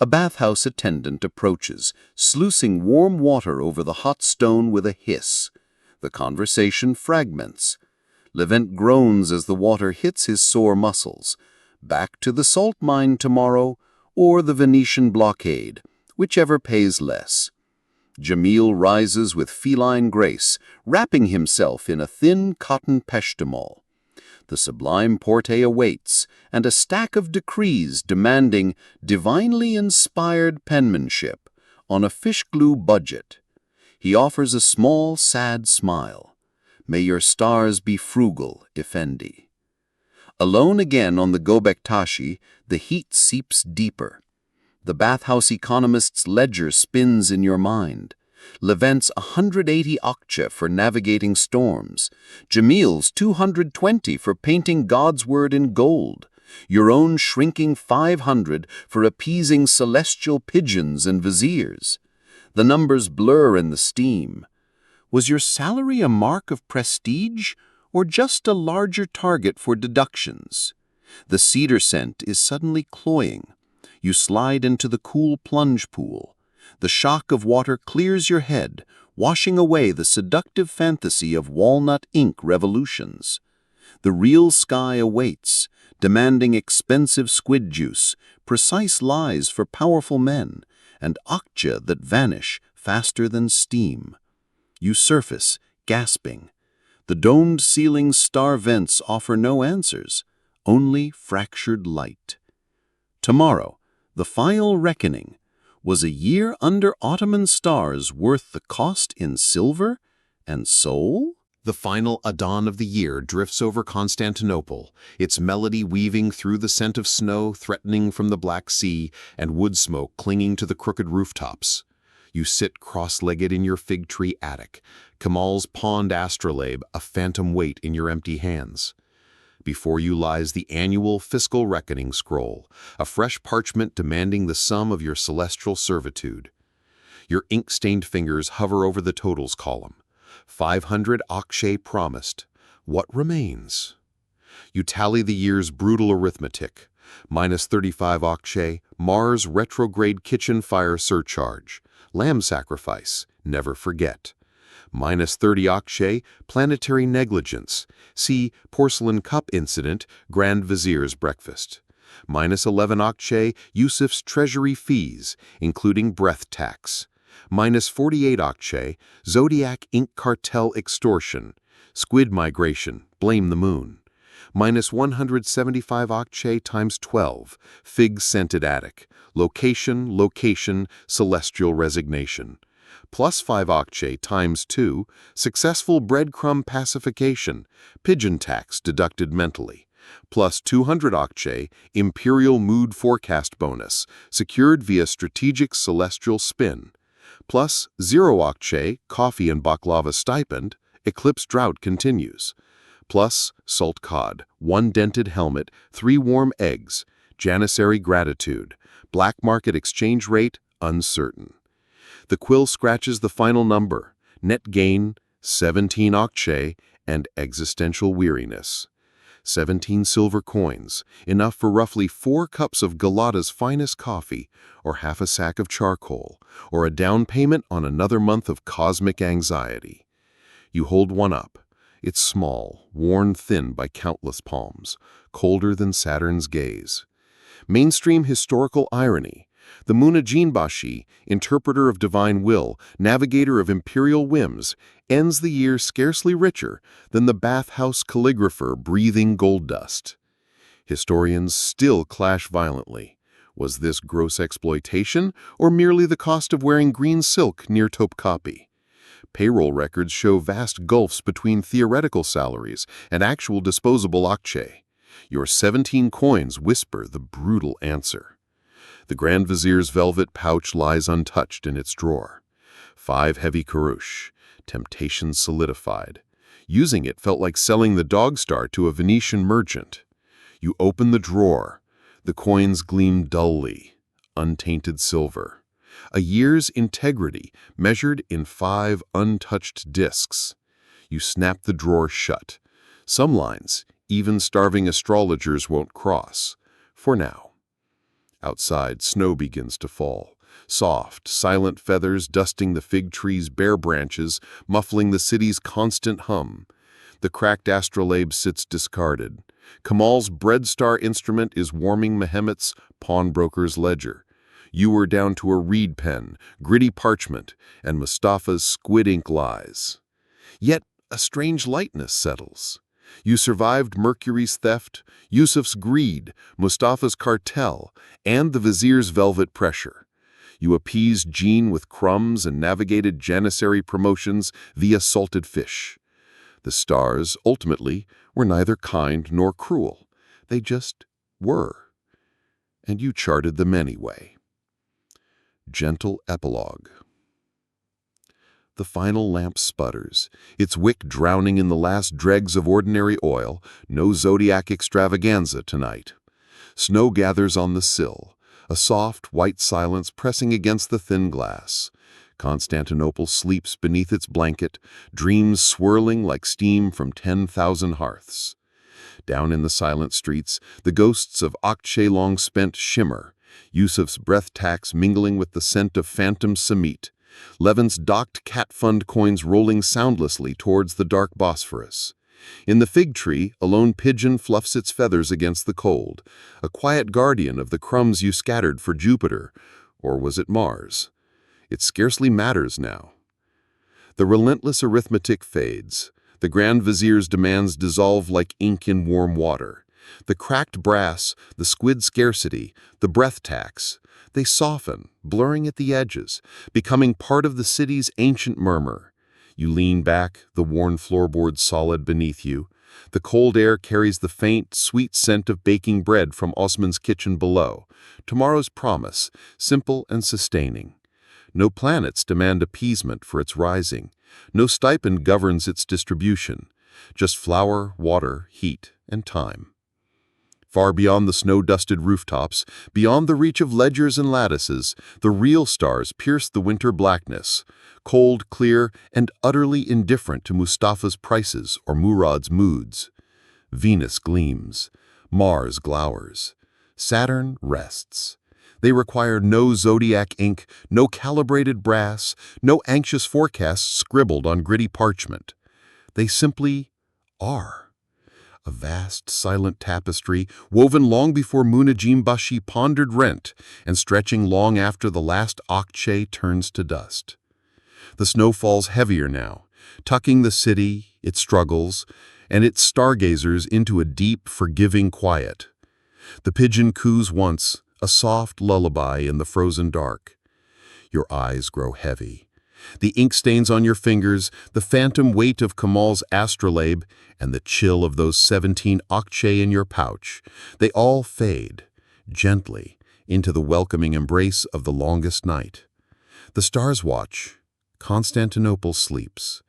A bathhouse attendant approaches, sluicing warm water over the hot stone with a hiss. The conversation fragments. Levent groans as the water hits his sore muscles. Back to the salt mine tomorrow, or the Venetian blockade, whichever pays less. Jamil rises with feline grace, wrapping himself in a thin cotton peshtemol. The sublime porte awaits, and a stack of decrees demanding divinely inspired penmanship on a fish glue budget. He offers a small, sad smile. May your stars be frugal, Effendi. Alone again on the Gobektashi, the heat seeps deeper. The bathhouse economist's ledger spins in your mind. Levent's 180 akçe for navigating storms, Jamil's 220 for painting God's word in gold, your own shrinking 500 for appeasing celestial pigeons and viziers. The numbers blur in the steam. Was your salary a mark of prestige, or just a larger target for deductions? The cedar scent is suddenly cloying. You slide into the cool plunge pool. The shock of water clears your head, washing away the seductive fantasy of walnut ink revolutions. The real sky awaits, demanding expensive squid juice, precise lies for powerful men, and akçe that vanish faster than steam. You surface, gasping. The domed ceiling's star vents offer no answers, only fractured light. Tomorrow, the final reckoning. Was a year under Ottoman stars worth the cost in silver and soul? The final Adhan of the year drifts over Constantinople, its melody weaving through the scent of snow threatening from the Black Sea and wood smoke clinging to the crooked rooftops. You sit cross-legged in your fig tree attic, Kemal's pawned astrolabe a phantom weight in your empty hands. Before you lies the annual fiscal reckoning scroll, a fresh parchment demanding the sum of your celestial servitude. Your ink-stained fingers hover over the totals column. 500 akçe promised. What remains? You tally the year's brutal arithmetic. Minus 35 akçe, Mars retrograde kitchen fire surcharge. Lamb sacrifice, never forget. Minus 30 akçe, planetary negligence. See porcelain cup incident, Grand Vizier's breakfast. Minus 11 akçe, Yusuf's treasury fees, including breath tax. Minus 48 akçe, Zodiac ink cartel extortion. Squid migration, blame the moon. Minus 175 akçe times 12, fig-scented attic. Location, celestial resignation. plus 5 Akçe times 2, successful breadcrumb pacification, pigeon tax deducted mentally, plus 200 Akçe, imperial mood forecast bonus, secured via strategic celestial spin, plus 0 Akçe, coffee and baklava stipend, eclipse drought continues, plus salt cod, 1 dented helmet, 3 warm eggs, janissary gratitude, black market exchange rate uncertain. The quill scratches the final number, net gain 17 Akçe, and existential weariness. 17 silver coins, enough for roughly 4 cups of Galata's finest coffee, or half a sack of charcoal, or a down payment on another month of cosmic anxiety. You hold one up. It's small, worn thin by countless palms, colder than Saturn's gaze. Mainstream historical irony. The Munajinbashi, interpreter of divine will, navigator of imperial whims, ends the year scarcely richer than the bathhouse calligrapher breathing gold dust. Historians still clash violently. Was this gross exploitation or merely the cost of wearing green silk near Topkapi? Payroll records show vast gulfs between theoretical salaries and actual disposable Akçe. Your 17 coins whisper the brutal answer. The Grand Vizier's velvet pouch lies untouched in its drawer. 5 heavy kurush, temptation solidified. Using it felt like selling the dog star to a Venetian merchant. You open the drawer. The coins gleam dully, untainted silver. A year's integrity measured in 5 untouched discs. You snap the drawer shut. Some lines, even starving astrologers won't cross. For now. Outside, snow begins to fall. Soft, silent feathers dusting the fig tree's bare branches, muffling the city's constant hum. The cracked astrolabe sits discarded. Kamal's breadstar instrument is warming Mehmet's pawnbroker's ledger. You are down to a reed pen, gritty parchment, and Mustafa's squid ink lies. Yet a strange lightness settles. You survived Mercury's theft, Yusuf's greed, Mustafa's cartel, and the Vizier's velvet pressure. You appeased Jean with crumbs and navigated janissary promotions via salted fish. The stars, ultimately, were neither kind nor cruel. They just were. And you charted them anyway. Gentle epilogue. The final lamp sputters, its wick drowning in the last dregs of ordinary oil. No zodiac extravaganza tonight. Snow gathers on the sill, a soft, white silence pressing against the thin glass. Constantinople sleeps beneath its blanket, dreams swirling like steam from 10,000 hearths. Down in the silent streets, the ghosts of Akçe long spent shimmer, Yusuf's breath tax mingling with the scent of phantom samit. Levin's docked cat fund coins rolling soundlessly towards the dark Bosphorus. In the fig tree, a lone pigeon fluffs its feathers against the cold, a quiet guardian of the crumbs you scattered for Jupiter, or was it Mars? It scarcely matters now. The relentless arithmetic fades. The Grand Vizier's demands dissolve like ink in warm water. The cracked brass, the squid scarcity, the breath tax, they soften, blurring at the edges, becoming part of the city's ancient murmur. You lean back, the worn floorboards solid beneath you. The cold air carries the faint, sweet scent of baking bread from Osman's kitchen below. Tomorrow's promise, simple and sustaining. No planets demand appeasement for its rising. No stipend governs its distribution. Just flour, water, heat, and time. Far beyond the snow-dusted rooftops, beyond the reach of ledgers and lattices, the real stars pierce the winter blackness, cold, clear, and utterly indifferent to Mustafa's prices or Murad's moods. Venus gleams. Mars glowers. Saturn rests. They require no zodiac ink, no calibrated brass, no anxious forecasts scribbled on gritty parchment. They simply are. A vast, silent tapestry woven long before Munajinbashi pondered rent and stretching long after the last Akçe turns to dust. The snow falls heavier now, tucking the city, its struggles, and its stargazers into a deep, forgiving quiet. The pigeon coos once, a soft lullaby in the frozen dark. Your eyes grow heavy. The ink stains on your fingers, the phantom weight of Kamal's astrolabe, and the chill of those 17 akçe in your pouch, they all fade, gently, into the welcoming embrace of the longest night. The stars watch, Constantinople sleeps,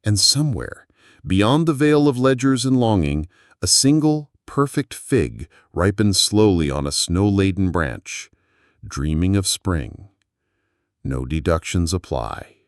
and somewhere, beyond the veil of ledgers and longing, a single, perfect fig ripens slowly on a snow-laden branch, dreaming of spring. No deductions apply.